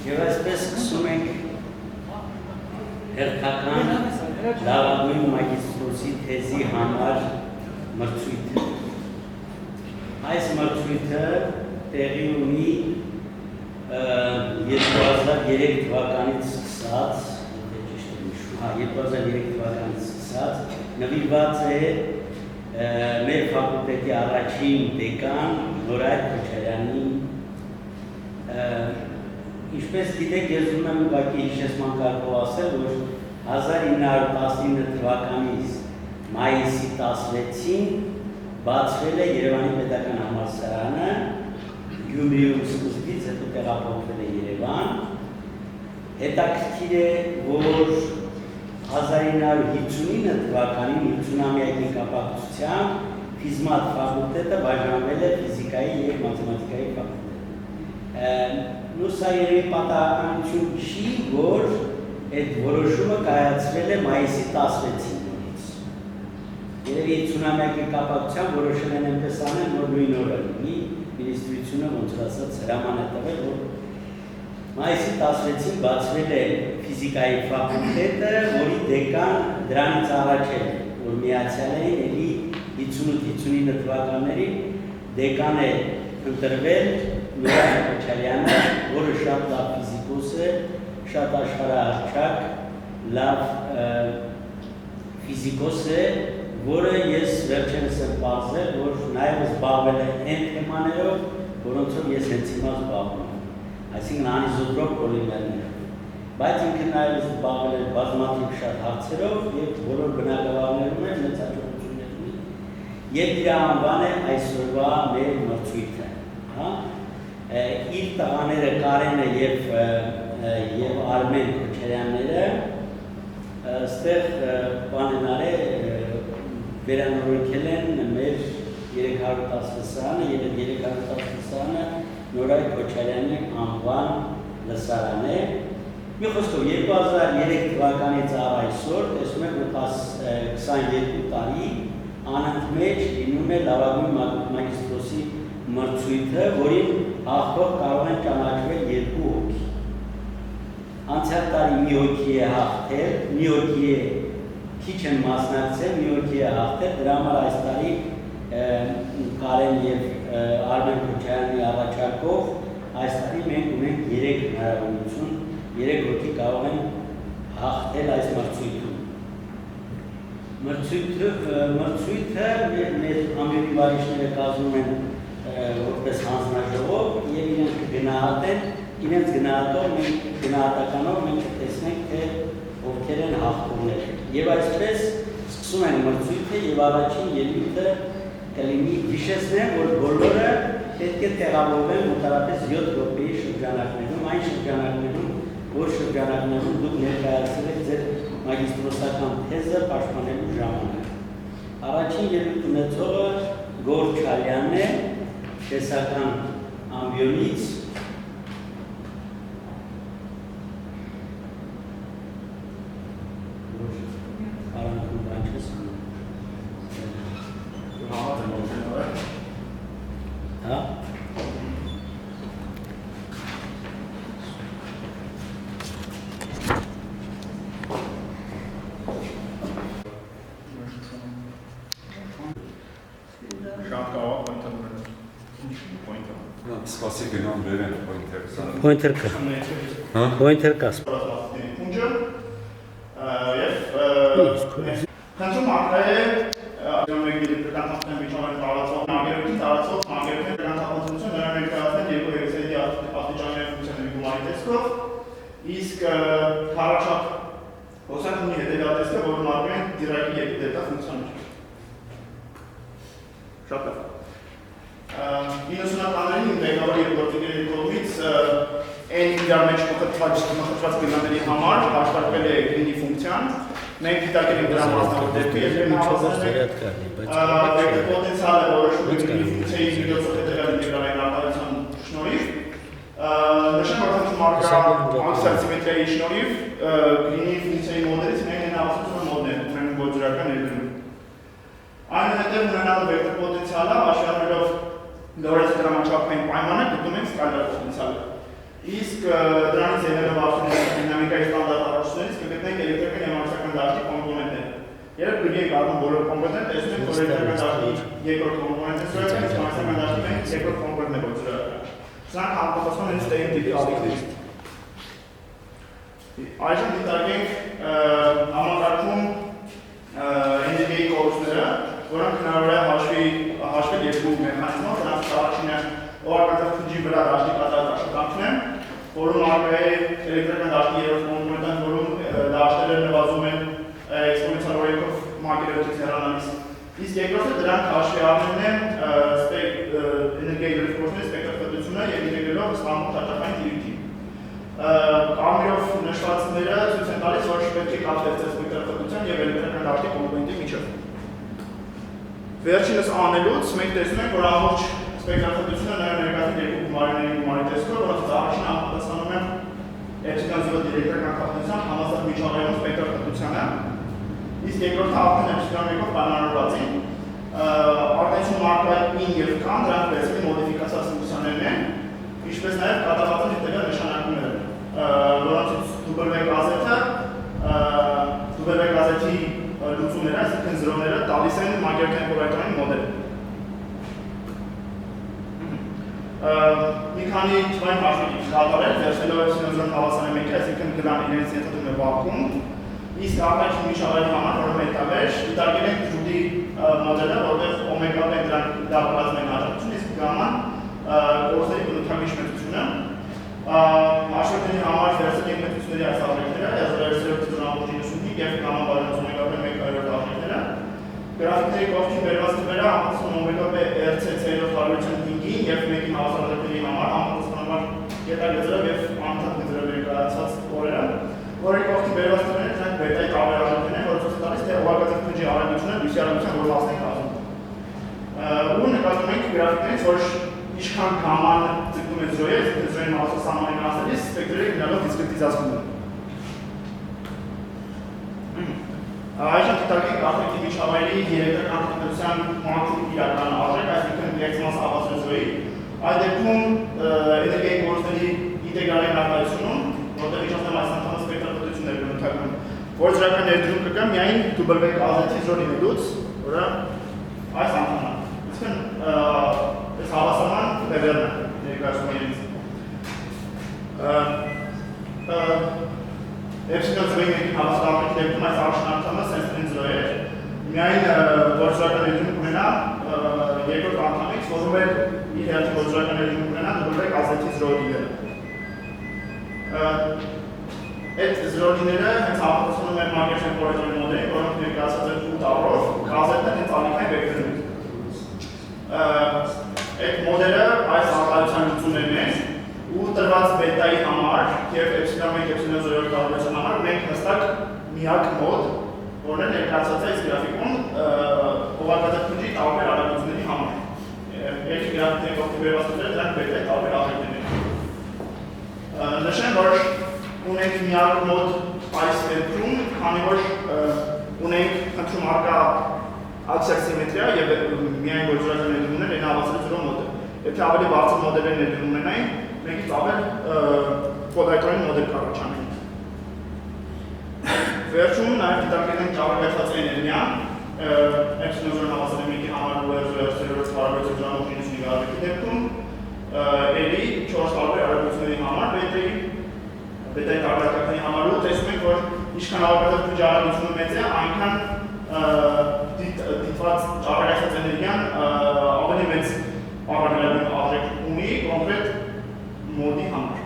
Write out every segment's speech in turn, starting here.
Եվ այսպես սկսում ենք հերթական լավագույն մագիստրոսի թեզի համար մրցույթը։ Այս մրցույթը տեղի ունի 2003 թվականից սկսած, 2003 թվականից սկսած, նվիրված է մեր ֆակուլտետի առաջին դեկան Նորայր Քոչարյանին։ Ինչպես գիտեք, ես ուզում եմ ուղղակի հիշեցման կարգով ասել, որ 1919 թվականի մայիսի 16-ին բացվել է Երևանի պետական համալսարանը, Գյումրիում սկզբից, հետո տեղափոխվել է Երևան։ Հետաքրքիր է, որ 1959 թվականին 50-ամյակի կապակցությամբ ֆիզմատ ֆակուլտետը բաժանվել է ֆիզիկայի և մաթեմատիկայի ֆակուլտետ։ Սա երևի պատահականություն չի, որ այդ որոշումը կայացվել է մայիսի 16-ին նորից։ Երևի 50-ամյակի կապակցությամբ որոշել են այնպես անել, որ նույն օրը մի մինիստրությունը ոնց ասած հրաման է տվել, որ մայիսի 16-ին բացվել է ֆիզիկայի ֆակուլտետը, որի դեկան դրանից առաջ է, որ միացյալ էին էլի 58-59 թվականներին դեկան է ընտրվել Նորայր Քոչարյանը, որը շատ լավ ֆիզիկոս է, շատ աշխարհահռչակ, լավ ֆիզիկոս է, որը ես վերջերս եմ պարզել, որ նաև զբաղվել է այն թեմաներով, որոնցով ես հենց հիմա զբաղվում եմ, այսինքն անիզոտրոպ պոլիմերներով, բայց ինքը նաև զբաղվել է բազմաթիվ շատ հարցերով և բոլոր բնագավառներում է մեծ հաջողություններ ունի, և իր անվան է այսօրվա մեր մրցույթը։ Իր տղաները Կարենը և Արմեն Քոչարյանները ստեղ բանենար է վերանորոգել են մեր 310 լսարանը և 310 լսարանը Նորայր Քոչարյանի անվան լսարան է։ Մի խոսքով 2003 թվականից առ այսօր, տեսնում եք 22 տարի անընդմեջ լինում է լավագույն մագիստրոսի մրցույթը, որին հաղթող կարող են ճանաչվել 2 հոգի։ Անցյալ տարի մի հոգի է հաղթել, մի հոգի է քիչ են մասնակցել, մի հոգի է հաղթել, դրա համար այս տարի Կարեն և Արմեն Քոչարյանի առաջարկով այս տարի մենք ունենք 3 հնարավորություն, 3 հոգի կարող են հաղթել այս մրցույթում։ Մրցույթը մեր ամբողջ վարիչները կազմում են որպես հանձնաժողով և իրենք կգնահատեն, իրենց գնահատով մենք գնահատականով մենք կտեսնենք, թե ովքեր են հաղթողները։ Եվ այսպես սկսում են մրցույթը և առաջին ելույթը կլինի հիշեցնեմ, որ բոլորը պետք է տեղավորվեն մոտավորապես 7 րոպեի շրջանակներում, այն շրջանակներում, որ շրջանակներում դուք ներկայացրել եք ձեր մագիստրոսական թեզը պաշտպանելու ժամանակ։ Առաջին ելույթ ունեցողը Գոր Չալյանն է, տեսական ամբիոնից։ Спасибо, нам время Pointer ka. Pointer ka. Քանչում ակրայը ջամեգերի պրեկանտացիան միջավայր տարածող նագերույթի տարածող նագերույթի պրեկանտացություն նրան ներկայացնել երկու հերոսերի աստիճանների ֆունկցիաների գումարի տեսքով, իսկ քարաչափ հոսանք ունի հետևյալ տեսքը, որը մարվում են դիրակի երկու դետա ֆունկցիաներ։ Շատ լավ։ 90-ականներին ղեկավար երկրորդիների կողմից այն իրար մեջ մխրճված գնաների համար հաշվարկվել է գրինի ֆունկցիան։ Մենք դիտարկել ենք դրա մասնավոր դեպքը և պոտենցիալը որոշում է գրինի ֆունկցիայի միջոցով հետևյալ ինտեգրալային արտադրության շնորհիվ։ Նշեմ, որ խնդրում անկսյալ սիմետրիայի շնորհիվ գրինի ֆունկցիայի մոդելից մենք հնարավորություն մոդներ ունենք գործորական ներդրում։ Այնուհետև ունենալու վեկտոր պոտենցիալը հաշվի առնելով Լորենցի դրամաչափային պայմանը գտնում ենք սկալար պոտենցիալը։ Իսկ դրանից ելնելով արդյունքում դինամիկայի ստանդարտավորություններից կգտնենք էլեկտրական և մագնիսական դաշտի կոմպոնենտները։ Երբ գրգենք առնում բոլոր կոմպոնենտները, տեսնում ենք, որ էլեկտրական դաշտի երկրորդ կոմպոնենտը սրել, իսկ մագնիսական դաշտի մենք երկրորդ կոմպոնենտն է որ սրել։ Սրանք համապատասխան են ստեին տիպի ալիքներից։ Այժմ դիտարկենք համակարգում էներգիայի կորուստները, որոնք հնարավոր է հաշվել երկու մեխանիզմով, դրանց առաջինը օղակաձև փնջի վրա դաշտի կատարած աշխատանքն է, որում առկա է էլեկտրական դաշտի երրորդ կոմպոնենտը, որում դաշտերը նվազում են էքսպոնենցիալ օրենքով մակերևույթից հեռանալիս։ Իսկ երկրորդը դրանք հաշվի առնելն է էներգիայի լրիվ սպեկտրախտությունը և ինտեգրելով ստամբուլ հաճախային տիրույթի։ Կարմիրով նշվածները ցույց են տալիս, որ պետք է կապ ստեղծել սպեկտրախտության և էլեկտրական դաշտի կոմպոնենտի միջև։ Վերջինս անելուց մենք տեսնում ենք, որ ամբողջ սպեկտրախտությունը նաև ներկայացնում երկու գումարների գումարի տեսքով, որոնց առաջինը համապատասխանում է էպսիլոն 0 էլեկտրական խտության համաստ միջավայրում սպեկտրախտությանը, իսկ երկրորդը արդեն էպսիլոն 1-ով պայմանավորված են։ Արտահայտություն մարկային և կան, դրանք վերցվի մոդիֆիկացված ֆունկցիաներն են, ինչպես նաև կատարված են հետևյալ նշանակումները, որոնցից W գազեթի լուծումները, այսինքն զրոները տալիս են մակերևույթային պոլարիզացիոն մոդելը։ Մի քանի թվային հաշվի կատարել, վերցնելով էպսիլոն 0 հավասար է 1-ի, այսինքն դրան իրենց ենթադրում է վակուում, իսկ արտահայտչի միջավայրի համար, որը մետավեր, դիտարկել ենք ջուդի մոդելը, որտեղ օմեգա-ն դրանք դարձնում են հաջողություն, իսկ գաման կորուստների բնութագրիչ մեծությունը։ Հաշվետների համար վերցրել ենք մեծությունների այս արժեքները, 1995 և գամա բաժանած օմեգա-ն 1/100 արժեքները։ Գրաֆիկների կողքին բերված թվերը համապատասխանում օմեգա-ն RC-ով հարաբերության 5-ին և 1-ի հավասար արժեքների համար համապատասխանաբար գետագծերով և անընդհատ գծերով ներկայացված օրերը, որի կողքին բերված թվերները դրանք բետայի տարբեր արժեքներն են, որը ցույց է տալիս, թե օղակաձև փնջի արագությունը լույսի արագության որ մասն է կազմում։ Ու նկատում ենք գրաֆիկներից, որ ինչքան գաման ձգտում է 0-ը, զրոյի մասը սահմանին հասնելիս, սպեկտրերը գնալով դիսկրետիզացվում են։ Այժմ դիտարկենք արտաքին միջավայրի էլեկտրական խտության մաքուր իրական արժեք, այսինքն լեքսմաս հավասար 0-ի։ Այդ դեպքում էներգիայի կորուստների ինտեգրալային արտահայտությունում, որտեղ իջեցնեմ այս անդամը սպեկտրախտությունն է բնութագրում, որ դրական ներդրում կգա միայն W գազեթի 0 լինելուց, որը այս անդամն է։ Այսինքն այս հավասարման տևերն է ներկայացնում իրենց։ Էպսիլոն 0-ի հավասարի դեպքում այս առաջին անդամը sense 0 է, միայն որ դրական ներդրում կունենա երկրորդ անդամից, որում է իր հերթին որ դրական ներդրում կունենա W գազեթի 0 լինելը։ Այդ 0 լինելը հենց համապատասխանում են մակերևույթային պոլարիզացիոն մոդելին, որոնք ներկայացված են 8 տառով, գազետն հենց ալիքային վեկտորներով։ Այդ մոդելը այս արտահայտության լուծումներն են ու տրված բետայի համար և էպսիլոն 1 էպսիլոն 0 տարբերության համար մենք հստակ միակ մոդ, որն է ներկայացված այս գրաֆիկում օղակաձև փնջի տարբեր արագությունների համար։ Երկի գրաֆիկների կողքին բերված թվերը դրանք բետայի տարբեր արժեքներն են։ Նշեմ, որ ունենք միակ մոդ այս դեպքում, քանի որ ունենք խնդրում առկա աքսիալ սիմետրիա և միայն որ դրական ներդրումներ են հավասար 0 մոդը։ Եթե ավելի բարձր մոդելներ ներդրում ունենային, մեքից ավել պոլարիզացիոն մոդել կառաջանային։ Վերջում նաև դիտարկել ենք ճառագայթված էներգիան, էպսիլոն 0 հավասար է 1-ի համար ու 0-րդ հարաբերության ժամանակի արժեքի դեպքում, էլի 4 տարբեր արագությունների համար բետայի տարբերակների համար ու տեսնում ենք, որ ինչքան օղակաձև փնջի արագությունը մեծ է, այնքան դիտված ճառագայթված էներգիան ավելի մեծ արժեք ունի կոնկրետ մոդի համար։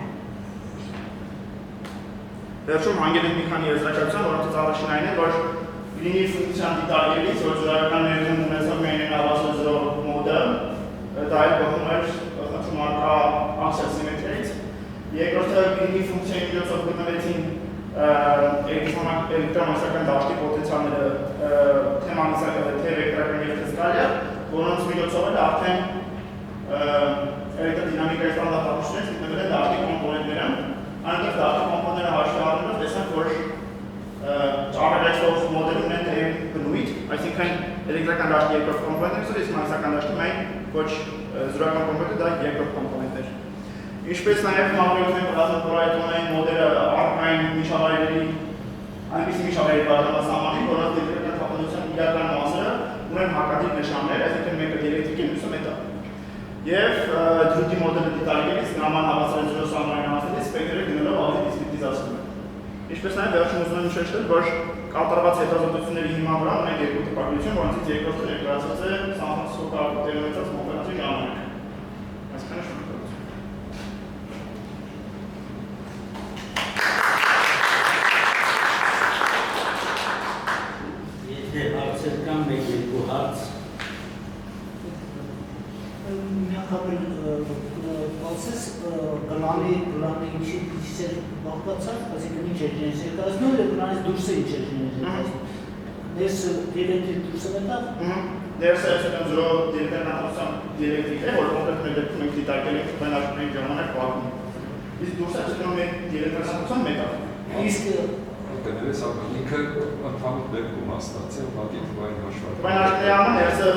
Վերջում հանգել ենք մի քանի եզրակացության, որոնցից առաջին այն է, որ լինի ֆունկցիան դիտարկելիս, որ դրական ներդրում ունեցող միայն հավասար 0 մոդը, դա էլ բխում էր խնդրում առկա աքսիալ սիմետրիայից։ Երկրորդը լինի ֆունկցիայի միջոցով գտնվեցին էլեկտրամագնիսական դաշտի պոտենցիալները թե վեկտորական և ֆիզիկալիա, որոնց միջոցով էլ արդեն էլեկտրադինամիկայի ստանդարտավորությունից գտնվել են դաշտի կոմպոնենտները, այնտեղ դաշտի կոմպոնենտները հաշվի առնելով տեսանք, որ ճառագայթող մոդելը ունեն թեև բնույթ, այսինքն էլեկտրական դաշտի երկրորդ կոմպոնենտը, իսկ մագնիսական դաշտի միայն ոչ զրոյական կոմպոնենտը դա երկրորդ կոմպոնենտ էր։ Ինչպես նաև մակրոյթային պլազմատորայտոնային մոդելը առկային միջավայրերի այնպիսի միջավայրի բաժանասահմանի, որոնց դեպքերական թափանցության իրական մասերը ունեն հակադիր նշաններ, այսինքն մեկը դիելեկտրիկ է, մյուսը մետալ։ Եվ դրուտի մոդելը դիտարկելիս նման հավասարությունով սահմանահանածների սպեկտրը գնելով ավելի դիսկրետիզացվում է։ Ինչպես նաև վերջում ուզում եմ նշել, որ կատարված հետազոտությունների հիման վրա ունենք երկու տպագրություն, որոնցից երկրորդը ներկայացված է Սան Ֆրանցիսկո քաղաքում տեղի ունեցած կոնֆերանսի ժամանակ։ Այսքանը շնորհակալություն։ Եթե հարցեր կան, մեկ-երկու հարց։ Միակապել ասես գլանի ինչի դիսեր բաղկացած, այսինքն ինչ էր ջենես երկարացնում, և գլանից դուրս է ինչ էր ջենես երկարացնում։ Ներս դիելեկտրիկ դուրս է մետավ։ Ներս է այսինքն զրո դիելեկտրական դիելեկտրիկ է, որ կոնկրետ մեր դեպքում ենք դիտարկել ենք բնաջնային ժամանակ վակուում։ Իսկ դուրս է այսինքն մեր դիելեկտրական մետավ։ Իսկ Կներես ապան ինքը ընդհանուր դեպքում աստացել ուղղակի թվային հաշվարկը։ Բնաջնային ամեն ներսը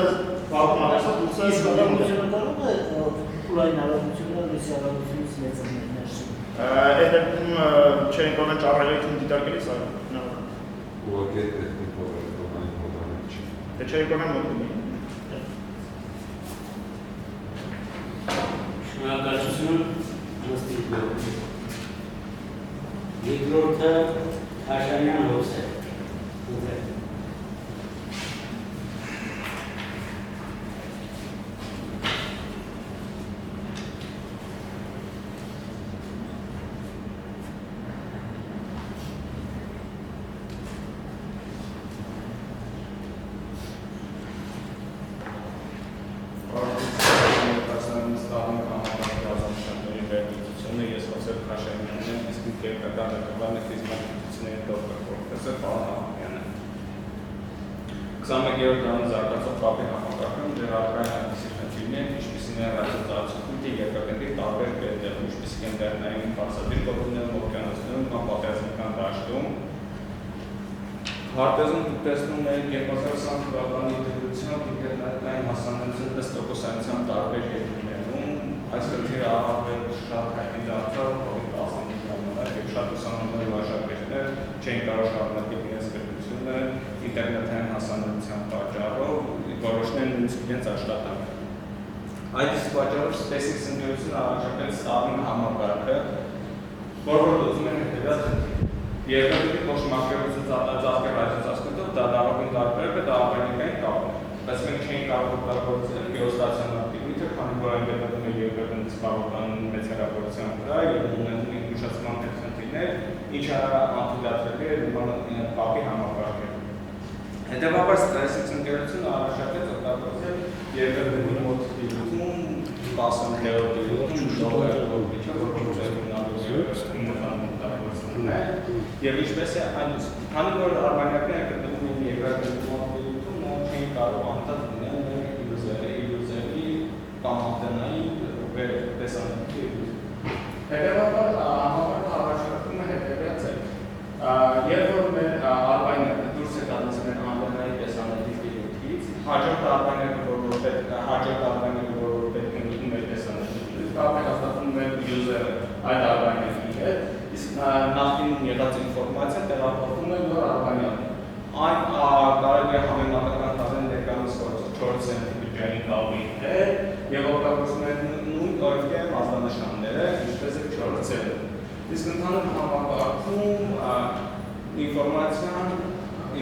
վակուում ադեսը դուրս է իսկ արագությունը կարող է փուլային արագությունը լույսի արագությունից մեծացնել ներսում։ Այդ դեպքում չենք ողեն ճառայելություն դիտարկելիս այո։ Ուղղակի այդ դեպքում փոխանցողային մոդելը չի։ Դե չենք ողեն մոդելի։ Շնորհակալություն Մստիկով։ Երկրորդը Աշանյան Հոսեյ։ Քսանմեկերորդ դարում զարգացող կապի համակարգում դեռ առկա են այնպիսի խնդիրներ, ինչպիսին են ռադիոծառացությունների երկրագնդի տարբեր կետերում, ինչպիսիք են լեռնային բարձրադիր գոտիներում, օվկիանոսներում կամ պատերազմական դաշտում։ Հարտեզում դուք տեսնում եք 2020 թվականի դրությամբ ինտերնետային հասանելիություն ըստ տոկոսայնության տարբեր երկրներում, այս խնդիրը առավել շատ հայտնի դարձավ COVID-19 ժամանակ, եւ շատ ուսանողներ ու աշակերտներ չեն կարող շարունակել իրենց կրթությունը ինտերնետային հասանելիության պատճառով, որոշներն նույնիսկ իրենց աշխատանքը։ Այդ իսկ պատճառով SpaceX ընկերությունը առաջարկել Starlink համակարգը, որը լուծում է հետևյալ խնդիրը։ Երկրների ոչ մակերևույթ ծածկել ռադիոծածկույթով դա լավագույն տարբերակը դա արտանետային կապն է, բայց մենք չէինք կարող օգտագործել գեոստացիոնար տիպը, քանի որ այն գտնվում է երկրներից բավական մեծ հեռավորության վրա եւ ունենում է ուշացման խնդիրներ, ինչը անդրադառնալի է նման կապի համակարգերում։ Հետևաբար SpaceX ընկերությունը առաջարկեց օգտագործել երկրների մոտ դիպում 10 թեորետիկություն շոուերով, որ Եվ ինչպես է այնպես, քանի որ արբանյակները գտնվում են երկրագնդի մոտիվությունում, չէին կարող անդադ լինել իլյուզիայի կամ անդենայի տեսանյութի։ Հետևաբար համակարգը առաջարկում է հետևյալ ձև։ Երբ որ մեր արբանյակը դուրս է տալիս մեր անդենայի տեսանյութի դիրքից, հաջորդ արբանյակը, որ պետք է գտնվում մեր տեսանյութից, կարող է հաստատվում մեր յուզերը այդ արբանյակի հետ, իսկ նախկինում եղած ինֆորմացիան տեղափոխվում է նոր արբանյակին։ Այն կարելի է համեմատական տանել ներկայումս 4 սենտիմետրային կապի հետ եւ օգտագործում է նույն օրենքի մասնանշանները, ինչպես է 4 ցելը։ Իսկ ընդհանուր համակարգում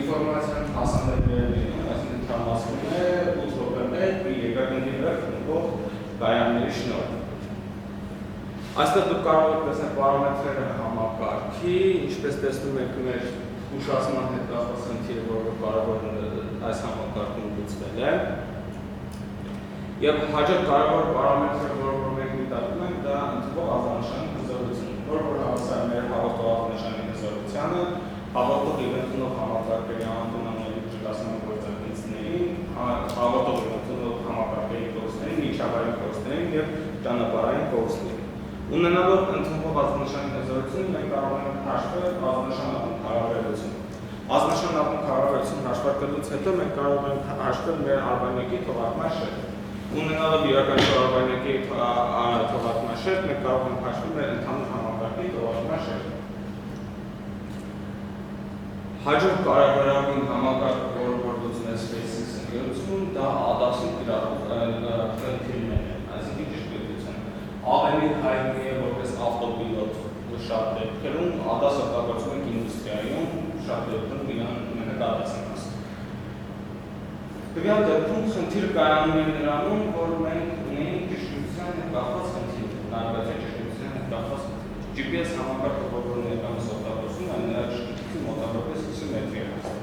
ինֆորմացիան հասանելի է, այսինքն տրամադրվում է 8 րոպե մի երկրագնդի վրա գտնվող կայանների շնորհիվ։ Այստեղ դուք կարող եք տեսնել պարամետրերը համակարգի, ինչպես տեսնում եք մեր ուշացման հետ կապված խնդիրը, որը կարևոր այս համակարգում լուծվել է։ Եվ հաջորդ կարևոր պարամետրը, որը մենք դիտարկում ենք, դա ընդունող ազդանշանի հզորությունն է, որը հավասար մեր հաղորդող ազդանշանի հզորությանը, հաղորդող եւ ընդունող համակարգերի անտոնանալի ջրասման գործընկերներին, հաղորդող եւ ընդունող համակարգերի կորուստներին, միջավայրի կորուստներին եւ ճանապարհային կորուստներին։ Ունենալով ընդունող ազդանշանի հզորություն, մենք կարող ենք հաշվել ազդանշանատուն հարաբերությունը։ Ազդանշանատուն հարաբերությունը հաշվարկելուց հետո մենք կարող ենք հաշվել մեր արբանյակի թողարկման շերտը։ Ունենալով յուրաքանչյուր արբանյակի թողարկման մենք կարող ենք հաշվել մեր ընդհանուր համակարգի թողարկման շերտը։ Հաջորդ կարևորագույն համակարգը, որը լուծում է SpaceX ընկերություն, դա ADAS-ում կիրառող խնդիրներն են, այսինքն ճշգրտություն։ Ավելի հայտնի է որպես ավտոպիլոտ շատ դեպքերում, ADAS-ը օգտագործվում է ինդուստրիայում, շատ դեպքերում իրան մենակ ADAS-ն հասնում։ Տվյալ դեպքում խնդիրը կայանում է նրանում, որ մենք ունենք ճշգրտության հետ կապված խնդիր, նավիգացիայի ճշգրտության հետ կապված GPS համակարգը, որը ներկայումս օգտագործվում է, նրա ճշգրտությունը մոտավորապես 50 մետրի է հասնում։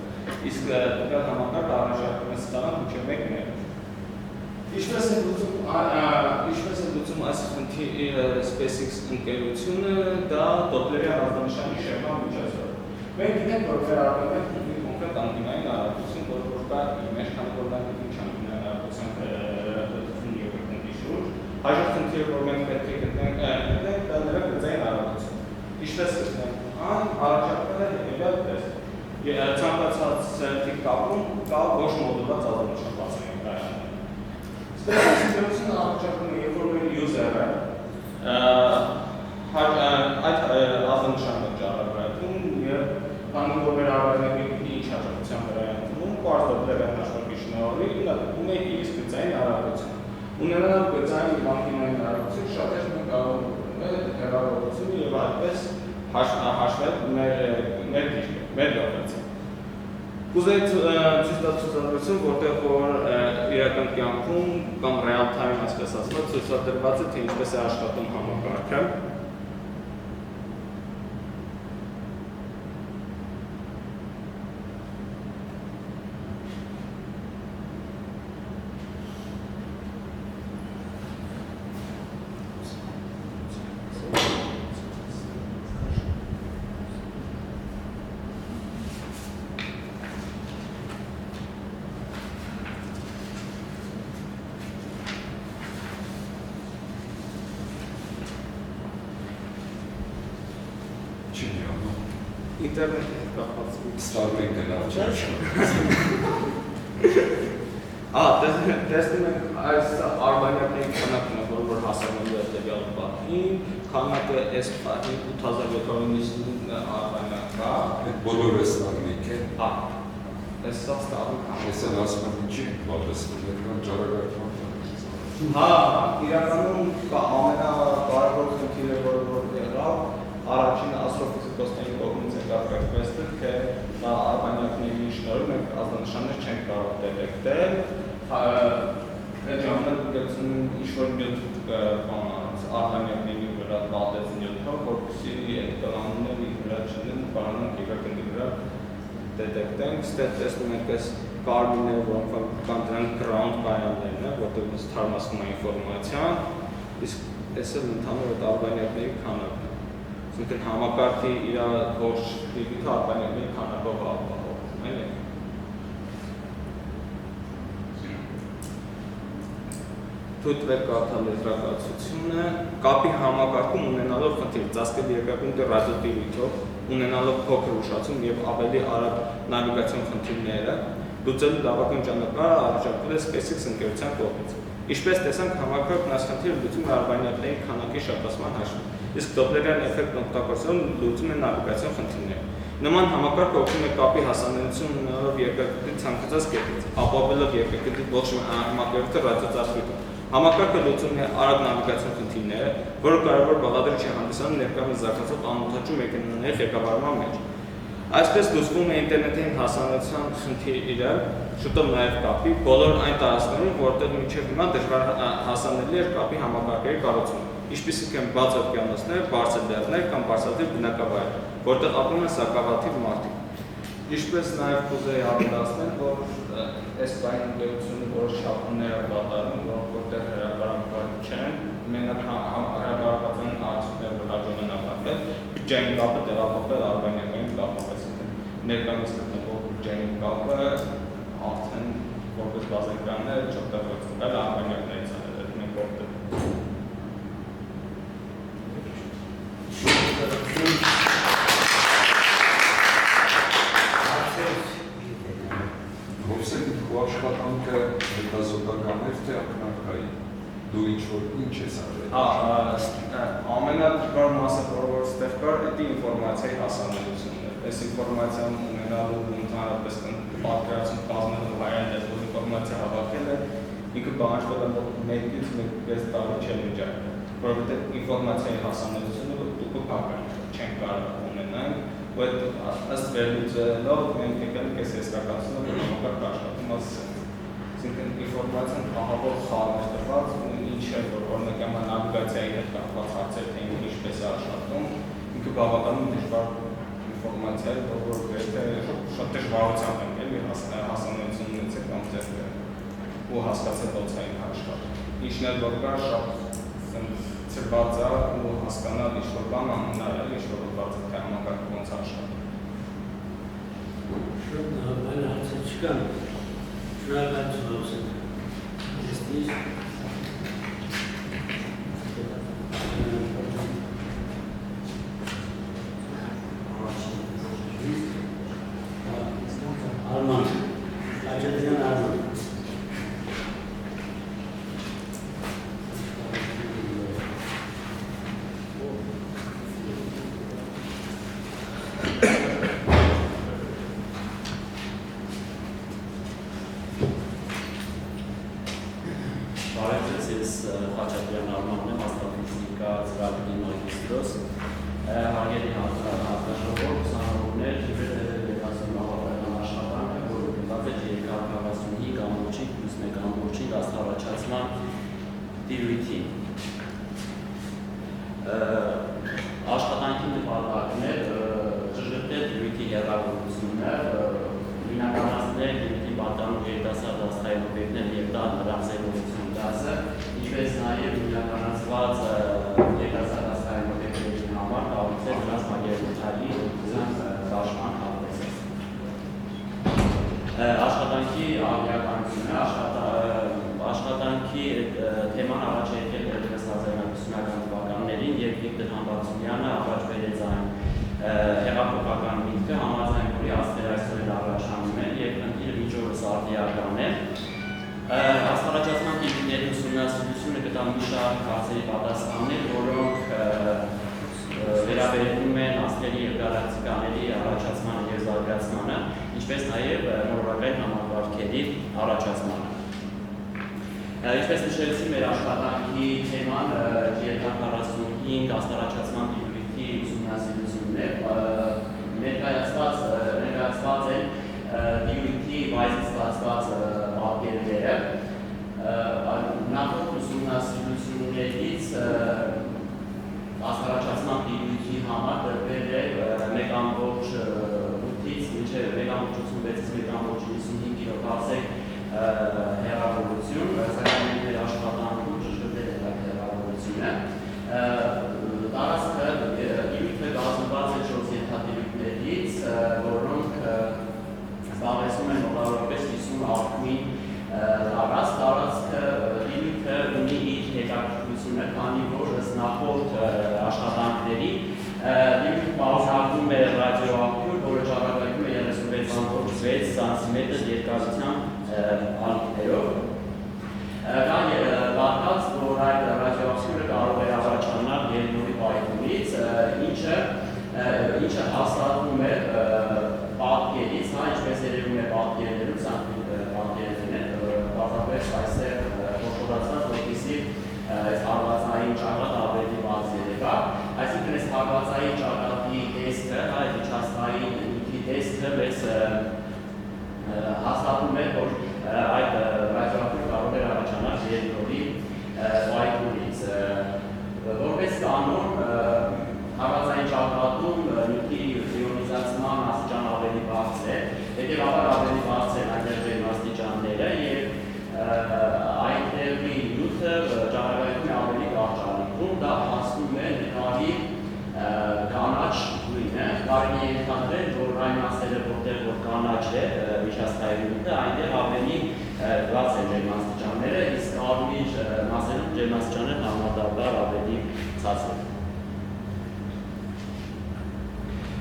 Իսկ տվյալ համակարգը առաջարկում է ստանալ մինչև 1 մետր։ Ինչպես է լուծում այս խնդիրը SpaceX ընկերությունը, դա Դոպլերյան ազդանշանի շերտման միջոցով։ Մենք գիտենք, որ վերաբերում ենք մի կոնկրետ անկյունային արագություն, որ կա իր մեջ, քանի որ մենք ինչ անկյունային արագության հետևում երկրների շուրջ։ Հաջորդ խնդիրը, որ մենք պետք է գտնենք, դա նրա գծային արագություն։ Ինչպես գտնենք, այն առաջարկվել է հետևյալ տեսք։ Ցանկացած սերտի կապում կա ոչ մոդուլված ազդանշան բացային կայանում։ SpaceX ընկերությունը առաջարկում է, երբ որ մեր user-ը այդ ազդանշանը ճառագայթում եւ քանի որ մեր արբանյակի ինչ հաջողության վրա է ընդունում, պարզաբար հաշվարկի շնորհիվ նկատում է իր գծային արագություն։ Ունենալով գծային եւ անկյունային արագություն շատ է մենք կարող ենք հեռավորությունը եւ այդպես հաշվել մեր լոկացիա։ Կուզեի ցույց տալ ցուցադրություն, որտեղ որ իրական կյանքում կամ real time այսպես ասած ցուցադրված է, թե ինչպես է աշխատում համակարգը։ Ինտերնետի հետ կապված Starlink-ը լավ չէ։ Տեսնում ենք այս արբանյակների քանակը, որ հասանելի է տվյալ պատին, քանակը այս պատին 8795 արբանյակ կա։ Այդ բոլորը Starlink է։ Հա։ Այս սա Starlink է։ Ես էլ ասում եմ ինչի պատես ներկան ճառագայթման։ Հա, իրականում կա ամենակարևոր խնդիրը, որ եղավ, առաջին աստրոֆիզիկոսների կողմից է կարգավորվել, թե արբանյակների շնորհիվ մենք ազդանշաններ չենք կարող դետեկտել։ Այդ ժամանակ գտնում ինչ-որ նյութ արբանյակների վրա պատեց նյութով, որպեսզի այդ կլանները իր վրա չդնեն, կարողանանք երկրների վրա դետեկտենք։ Ստեղ տեսնում ենք այս կարմիրները, որոնք կան դրանք ground կայաններն են, որտեղ թարմացնում է ինֆորմացիան, իսկ այս էլ ընդհանուր այդ արբանյակների քանակն է։ Այսինքն համակարգի իր ողջ դեպքը արբանյակների քանակով ապահովում է։ Թույլտվեք կարդալ եզրակացությունը, կապի համակարգում ունենալով խնդիր, ծածկել երկրագույն ռադիոտիրույթով, ունենալով փոքր ուշացում եւ ավելի արագ նավիգացիոն խնդիրները, լուծելու լավագույն ճանապարհը առաջարկվել է SpaceX ընկերության կողմից։ Ինչպես տեսանք, համակարգն այս խնդիրը լուծում է արբանյակների քանակի շատացման հաշվին, իսկ Դոպլերյան էֆեկտն օգտագործելով լուծում է նավիգացիոն խնդիրները։ Նման համակարգը օգնում է կապի հասանելիություն ունենալով երկրագնդի ցանկացած կետից, ապահովելով երկրագնդի ողջ համակարգը ռադիոծածկույթով։ Համակարգը լուծում է արագ նավիգացիոն խնդիրները, որը կարևոր բաղադրիչ է հանդիսանում ներկայումս զարգացող անօդաչու մեքենաների ղեկավարման մեջ։ Այսպես լուծվում է ինտերնետի հասանելիության խնդիրը, շուտով նաև կապի բոլոր այն տարածքներում, որտեղ մինչև հիմա դժվար հասանելի էր կապի համակարգերի կառուցումը, ինչպիսիք են բաց օվկիանոսներ, բարձր լեռներ կամ բարձրադիր բնակավայրեր, որտեղ ապրում են սակավաթիվ մարդիկ։ Ինչպես նաև կուզեի ավելացնել, որ այս բային ընկերությունը որոշ շահումներ է կատարում, որոնք որտեղ հրապարակված չեն, մենակ հրապարակված են արդյունքներ, որ հաջող են ապահովել, բյուջեային կապը տեղափոխվել արբանյակային կապով, այսինքն ներկայումս գտնվող բյուջեային կապը արդեն որպես բազայնքներ չօգտագործվում է արբանյակներից մենք որտեղ։ Ովսե դու աշխատանքը հետազոտական էր թե ակնարկային։ պետք է ինֆորմացիայի հասանելիությունն է։ Այս ինֆորմացիան ունենալու ընդհանրապես պատկերացում կազմելու հայերեն լեզվով ինֆորմացիա հավաքելը ինքը պահանջվել է 1-5 տարի չէ միջակայքում, որովհետև ինֆորմացիայի հասանելիությունը տուփական չեն կարող ունենալ, ու այդ ըստ վերլուծելով մենք եկել ենք այս հսկականությունը բնականաբար աշխատում ասել։ Այսինքն ինֆորմացիան ահավոր խառն է տված ու ինչ է, որ օրինակ նավիգացիայի հետ կապված հարցեր թե ինչպես է աշխատում, ինքը բավականին դժվար ինֆորմացիա է, որ շատ դժվարությամբ ենք էլի հասանելիություն ունեցել կամ ձեռքբերել ու հասկացել ոնց է աշխատում։ Ինչն էլ որ կա շատ ծրված է ու հասկանալ ինչ-որ բան անհնար է, ինչ-որ ված է թե համակարգը ոնց է աշխատում։ Շատ այլ հարցեր չկան։ Շնորհակալություն Հովսեփ։ Եստիս Arman, Acadyan Arman. Բարեկեցես Խաչատրյան Արմանն եմ, աստղաֆիզիկա ծրագրի մագիստրոս, հարգելի հաղորդաշրջով ուսանողներ, հիբրիդ մահապետական աշխատանքը, որը գնված է 345 ամբողջի + 1 ամբողջի դաստառաջացման տիրույթին։ Աշխատանքի նպատակն է ճշգրտել տիրույթի հեռավորությունը, հիմնականացնել տիրույթի պատկանող երիտասարդ աստղային օբյեկտներ և տալ նրանց զեկուցություն դասը, ինչպես նաև հիմնականացված երիտասարդ աստղային օբյեկտների համար կառուցել նրանց մակերևութային օգնության դաշտման հատվածը։ Աշխատանքի արդիականությունը, աշխատանքի թեման առաջ եկել 1950-ական թվականներին, երբ Վիկտոր Համբարձումյանը առաջ բերեց այն հեղափոխական միտքը, համաձայն որի աստղեր այսօր առաջանում են և խնդիրը մինչ օրս արդիական է։ Աստղառաջացման տիպների ուսումնասիրությունը կտա մի շարք հարցերի պատասխաններ, որոնք վերաբերվում են աստղերի և գալակտիկաների առաջացմանը և զարգացմանը, ինչպես նաև նորորակային համակարգերի առաջացմանը։ Ինչպես նշեցի, մեր աշխատանքի թեման 245 աստղառաջացման տիպի ուսումնասիրությունն է, ներկայացված են տիպի վայզից ստացված պատկերները, նախորդ ուսումնասիրություններից աստղառաջացման տիպի համար տրվել է 1.8-ից մինչև 1.86-ից 1.95 կիլոպարսեկ հեռավորություն, սակայն մեր աշխատանքում ճշգրտել է այդ հեռավորությունը։ Տարածքը տիրույթը կազմված է 4 ենթատիրույթներից, որոնք զբաղեցնում են մոտավորապես 50 արկմին տարածքը տիրույթը ունի իր հետաքրքրությունը, քանի որ ըստ նախորդ աշխատանքների տիրույթը պարունակում է ռադիոակտիվ, որը ճառագայթում է 36.6 սանտիմետր երկարությամբ ալիքներով։ Կա պատկած, որ այդ ռադիոակտիվը կարող է առաջանալ երկրորդ պայթյունից, ինչը հաստատվում է պատկերից, ինչպես երևում է պատկերներում, պատկերներն են, պարզապես այստեղ խոշորացված, որպեսզի այս հարվածային ճակատ ավելի բաց երևա, այսինքն այս հարվածային ճակատի տեսքը, այդ միջաստային նյութի տեսքը մեզ հաստատում է, որ այդ ռադիոակտիվ կարող է առաջանալ երկրորդ պայթյունից։ Որպես կանոն, հարվածային ճակատում նյութի իոնիզացման աստիճան ավելի բարձր է, հետևաբար ավելի բարձր են այնտեղ ջերմաստիճանները և այնտեղի նյութը ճառագայթում է ավելի կարճ ալիքում, դա հասնում է նկարի կանաչ գույնը, կարելի է ենթադրել, որ այն մասերը, որտեղ որ կանաչ է միջաստային նյութը, այնտեղ ավելի բաց են ջերմաստիճանները, իսկ կարմիր մասերում ջերմաստիճանները համեմատաբար ավելի ցածր են։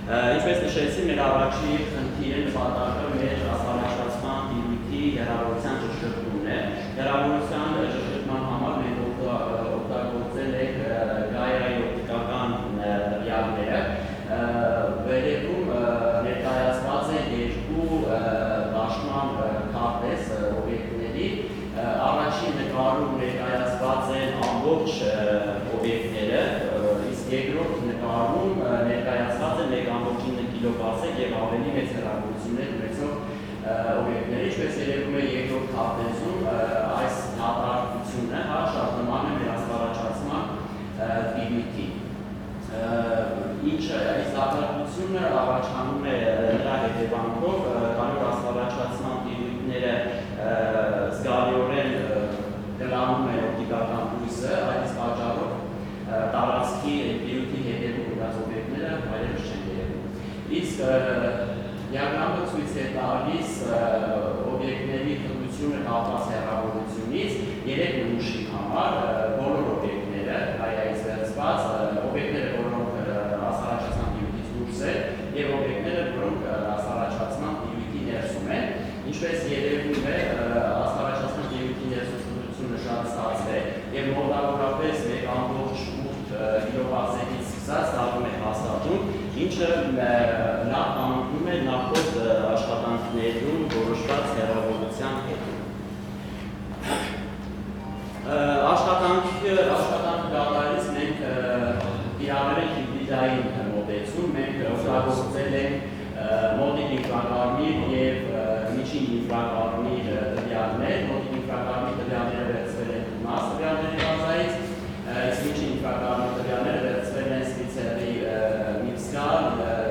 Ինչպես նշեցի, մեր առաջի խնդիրը նպատակը մեր աստղառաջացման տիրույթի հեռավորության ճշգրտումն է։ Հեռավորության ճշգրտման համար մենք օգտագործել ենք Գայայի օպտիկական տվյալները, օբյեկտները, ինչպես երևում է երկրորդ հատվածում, այս հատարկությունը շատ նման է մեր աստղարաչացման տիրույթին։ Ինչը այս հատարկությունը առաջանում է նրա հետևանքով, քանի որ աստղարաչացման տիրույթները զգալիորեն գլանում են օպտիկական լույսը, այդ պատճառով տարածքի տիրույթի հետևում ունած օբյեկտները այլևս չեն երևում։ Իսկ դիագրամը ցույց է տալիս օբյեկտների թվությունը կապված հեռավորությունից 3 նմուշի համար բոլոր օբյեկտները, հայայից վերցված, օբյեկտները, որոնք աստղարաչացման տիրույթից դուրս են, եւ օբյեկտները, որոնք աստղարաչացման տիրույթի ներսում են, ինչպես երևում է, աստղարաչացման տիրույթի ներսում թվությունը շատ ստացվ է եւ մոտավորապես 1.8 կիլովատից սկսած դառնում է հաստատում, ինչը լավ համընկնում է նախորդ աշխատանքներում որոշված հեռավորության հետ։ Աշխատանքը կատարելիս մենք իրավեր ենք հիբրիդային մոտեցում, մենք օգտագործել ենք մոտիկ ինֆրակարմիր եւ միջին ինֆրակարմիր տվյալներ, մոտիկ ինֆրակարմիր տվյալները վերցվել են մաս տվյալների բազայից, իսկ միջին ինֆրակարմիր տվյալները վերցվել են Սպիցերի Միպսկալ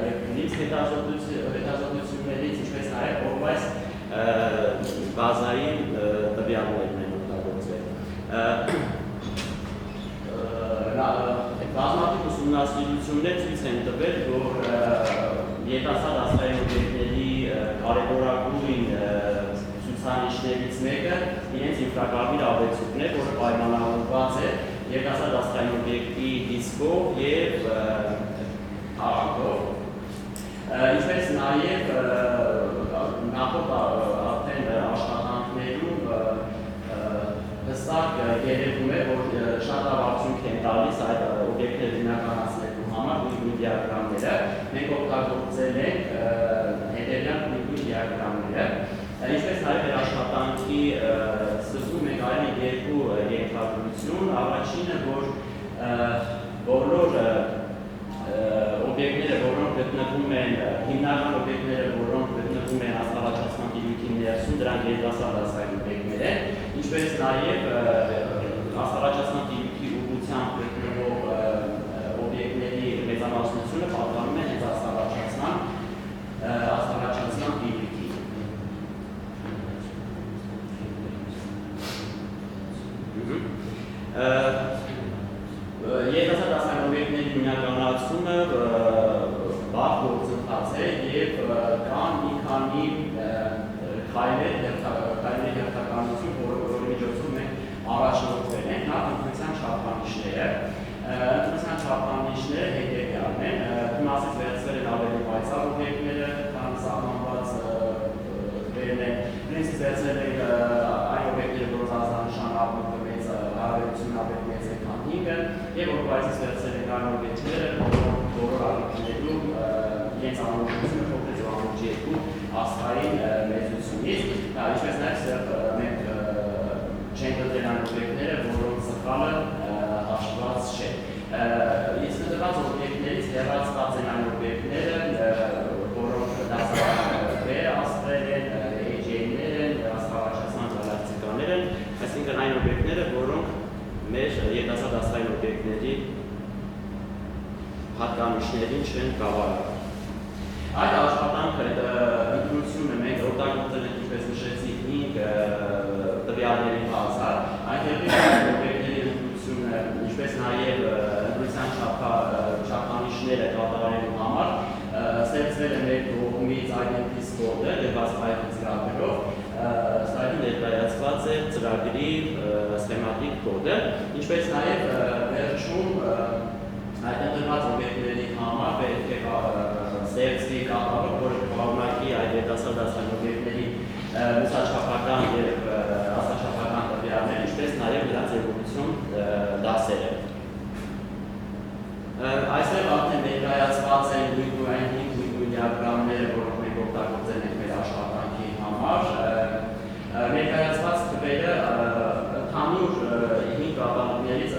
եւ Նիպս հետազոտություններից, ինչպես նաեւ Օրվայս բազայի տվյալներն են օգտագործվել։ Բազմաթիվ ուսումնասիրություններ ցույց են տվել, որ երիտասարդ աստղային օբյեկտների կարևորագույն ցուցանիշներից մեկը իրենց ինֆրակարմիր ավելցուկն է, որը պայմանավորված է երիտասարդ աստղային օբյեկտի դիսկով եւ աղանքով։ Ինչպես նաեւ նախորդ արդեն աշխատանքներում հստակ երևում է, որ շատ լավ արդյունք են տալիս այդ օբյեկտները հիմնականացնելու համար ույգույն դիագրամները։ Մենք օգտագործել ենք հետևյալ ույգույն դիագրամները։ Ինչպես նաև մեր աշխատանքի սկզբում մենք արել ենք երկու ենթադրություն։ Առաջինը, որ բոլոր օբյեկտները, որոնք գտնվում են, հիմնական օբյեկտները, որոնք գտնվում են աստղարաչացման տիրույթի ներսում, դրանք երիտասարդ աստղային օբյեկտներ են, ինչպես նաև աստղարաչացման տիրույթի ուղղությամբ գտնվող օբյեկտների մեծամասնությունը պատկանում է հենց աստղարաչացման տիրույթի։ Երիտասարդ աստղային օբյեկտների հիմնականացումը բարդ գործընթաց է եւ կան մի քանի քայլեր հերթականություն, որի միջոցով մենք առաջնորդվել ենք, նախ ընտրության չափանիշները։ Ընտրության չափանիշները հետևյալն են, թիմասից վերցվել են ավելի պայծառ օբյեկտները, քան սահմանված վերել են, նույնիսկ վերցվել են այն օբյեկտները, որոնց ազդանշան ապրանքը մեծ հարաբերություն ավելի մեծ է, քան 5-ը, եւ որպես վերցվել են այն օբյեկտները, որոնք բոլոր առիթներում իրենց անորոշությունը փոքր զոհանոճի երկու աստղային մեծությունից, ինչպես նաև մենք չենք դրել այն օբյեկտները, որոնց սխալը հաշվված չէ։ Իսկ դրված օբյեկտներից հեռացված են այն օբյեկտները, որոնք դասական աստղեր են, էջերներ են, աստղարաչացման գալակտիկաներ են, այսինքն այն օբյեկտները, որոնք մեր երիտասարդ աստղային օբյեկտների հատկանիշներին չեն կավարակում։ Այդ աշխատանքը ընտրությունը մենք օգտագործել ենք, ինչպես նշեցի, 5 տվյալների բազա, այնտեղ օբյեկտների ընտրությունը, ինչպես նաև ընտրության չափանիշները կատարելու համար ստեղծվել է մեր կողմից identity code-ը, դեպի Python ծրագրով, սլայդում ներկայացված է ծրագրի սխեմատիկ կոդը, ինչպես նաև վերջում այդ ընտրված օբյեկտների համար պետք է ստեղծվի կատարող, որը կողմնակի այդ երիտասարդ աստղային օբյեկտների լուսաչափական եւ աստղաչափական տվյալներ, ինչպես նաև նրանց էվոլյուցիոն դասերը։ Այստեղ արդեն ներկայացված են ույգույն դիագրամները, որոնք մենք օգտագործել ենք մեր աշխատանքի համար։ Ներկայացված թվերը ընդհանուր 5 ապրանքներից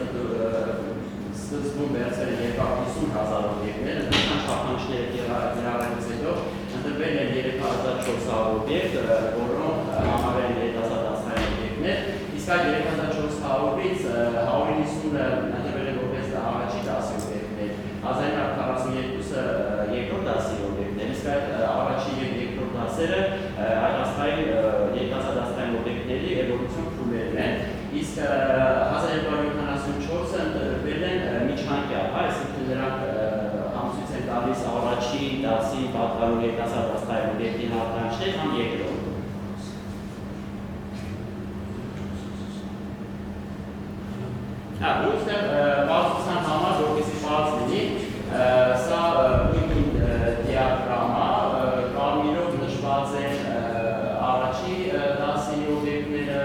սկզբում վերցվել են 250,000 օբյեկտներ, ընդհանուր չափանիշները կիրառելուց հետո ընտրվել են 3400 օբյեկտ, որոնք համարել են երիտասարդային օբյեկտներ, իսկ այդ 3400-ից 190-ը ընտրվել են որպես առաջի դասի օբյեկտներ, 1942-ը երկրորդ դասի օբյեկտներ, իսկ այդ առաջի և երկրորդ դասերը այդ աստղային երիտասարդային օբյեկտների էվոլյուցիոն փուլերն են, իսկ 1274-ը ընտրվել են միջանկյալ, այսինքն նրանք համցույց են տալիս առաջի դասի պատկանում երիտասարդային օբյեկտի հատկանիշներ կամ երկրորդ։ Ուստեղ բարձության համար, որպեսի բաց լինի, սա նույն դիագրամա, կարմիրով նշված են առաջի դասի օբյեկտները,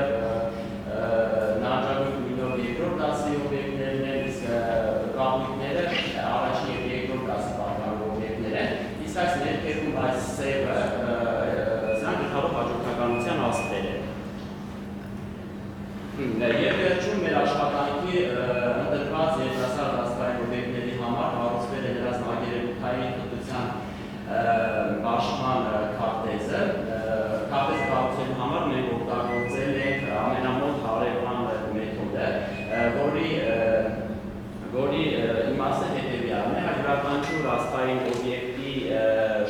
նարնջագույն գույնով երկրորդ դասի օբյեկտներն են, իսկ կապույտները առաջի և երկրորդ դասի պատկանող օբյեկտներ են, իսկ այս ներքերում այս սևը սրանք գլխավոր հաջորդականության աստղեր են։ Եվ վերջում մեր աշխատանքի ընտրված երիտասարդ աստղային օբյեկտների համար կառուցվել է նրանց մակերևութային խտության բաշխման քարտեզը։ Քարտեզը կառուցելու համար մենք օգտագործել ենք ամենամոտ հարևան մեթոդը, որի իմաստը հետևյալն է, յուրաքանչյուր աստղային օբյեկտի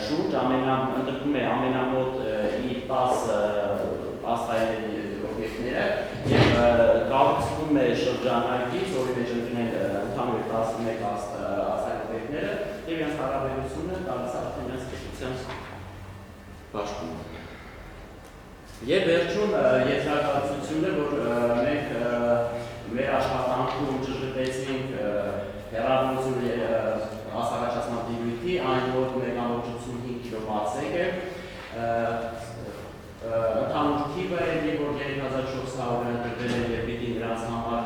շուրջ ընտրվում է ամենամոտ 10 աստղային օբյեկտները և կառուցվում է շրջանակից, որի մեջ ընկնել ընդհանուր 11 աստղային օբյեկտները և իրենց հարաբերությունը տալիս արդեն իրենց քշության բաշխումը։ Եվ վերջում եզրակացությունը, որ մենք մեր աշխատանքում ճշգրտեցինք հեռավորությունը աստղաչափման տիրույթի, այն որ 1.85 կիլովատսեկ է, ընդհանուր թիվը էլի, որ 3400-ը ընտրվել են և պիտի նրանց համար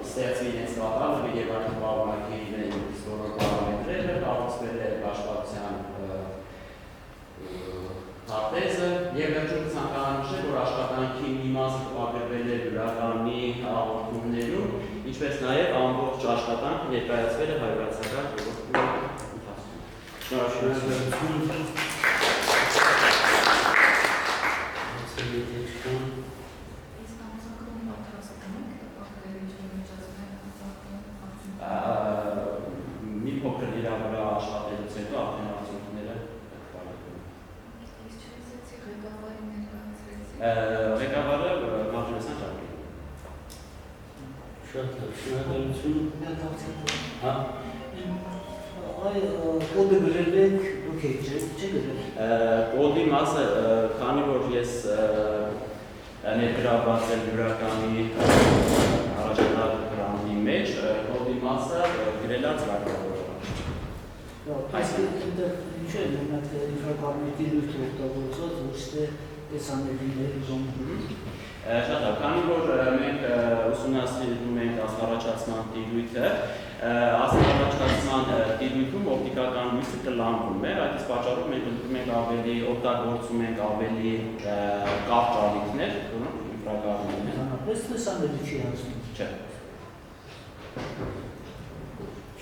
ստեղծվի իրենց կատարումը և այն պարունակի իրենց որոշ պարամետրերը, կառուցվել է աշխատության քարտեզը և վերջում ցանկանում նշել, որ աշխատանքի մի մասը տպագրվել է Բյուրականի հաղորդումներում, ինչպես նաև ամբողջ աշխատանքը ներկայացվել է հայրենասական ժողովրդի ընթացքում։ Շնորհակալություն։ Մի փոքր իր վրա աշխատելուց հետո արդեն արդյունքները ղեկավարը Մարտիրոսյան Ջակին։ Շատ շնորհակալություն։ Այ կոդը գրել եք դուք եք, չէ՞ գրել։ Կոդի մասը, քանի որ ես ներգրավված եմ Բյուրականի առաջատար գրանտի մեջ, կոդի մասը գրել է ծրագրավորողը։ Այսինքն ինչ է մենակ ինֆրակարմիր տիրույթը օգտագործված, ոչ թե տեսանելիների զոն։ Շատ լավ, քանի որ մենք ուսումնասիրում ենք աստղառաջացման տիրույթը, աստղառաջացման տիրույթում օպտիկական լույսը կլանվում է, այդ իսկ պատճառով մենք ընտրում ենք ավելի օգտագործում ենք ավելի կարճ ալիքներ, որոնք ինֆրակարմիրն են։ Պես տեսանելի չի հասնում։ Չէ։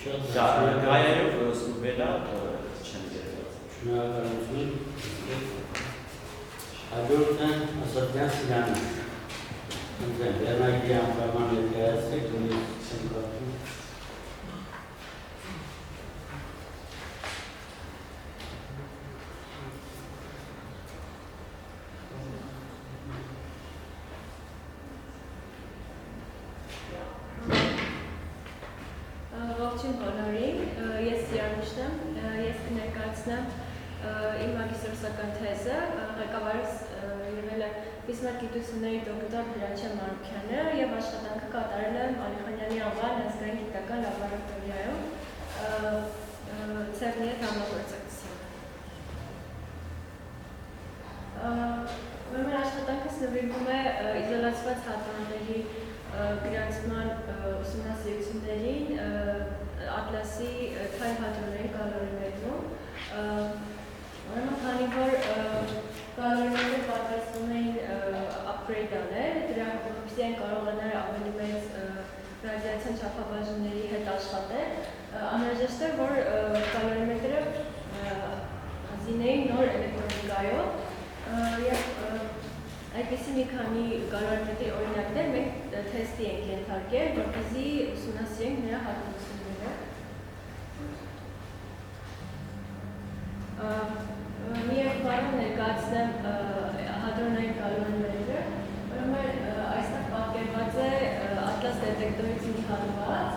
Շատ գայերով ստուգվելա չեն երևաց։ շնորհակալություն։ Հաջորդն Ասատրյան Սիրանը։ Ընտրեմ, վերնագի անգարման ներկայացրեք, որի չեմ կարդում։ Ողջույն բոլորին, ես Սիրանուշն եմ, ես կներկայացնեմ իմ մագիստրոսական թեզը, ղեկավարս եղել է ֆիզմատ գիտությունների դոկտոր Հրաչյա Մարուքյանը և աշխատանքը կատարել եմ Ալիխանյանի անվան ազգային գիտական լաբորատորիայում ՑԵՌՆ-ի հետ համագործակցությամբ։ Ուրեմն աշխատանքս նվիրվում է իզոլացված հատվածների գրանցման ուսումնասիրություններին Ատլասի թայլ հատորների կալորիմետրում։ Ուրեմն քանի որ կալորիմետրը պատրաստվում էին upgrade անել, դրա որպեսզի այն կարողանար ավելի մեծ ռադիացիոն չափաբաժինների հետ աշխատել, անհրաժեշտ է որ կալորիմետրը զինեի նոր էլեկտրոնիկա Այսպիսի մի քանի կալորիմետրի օրինակներ մենք թեստի ենք ենթարկել, որպեսզի ուսումնասիրենք նրա հատկությունները։ Մի երկու ներկայացնեմ հադրոնային կալորիմետրը, ուրեմն այստեղ պատկերված է ատլաս դետեկտորից մի հատված,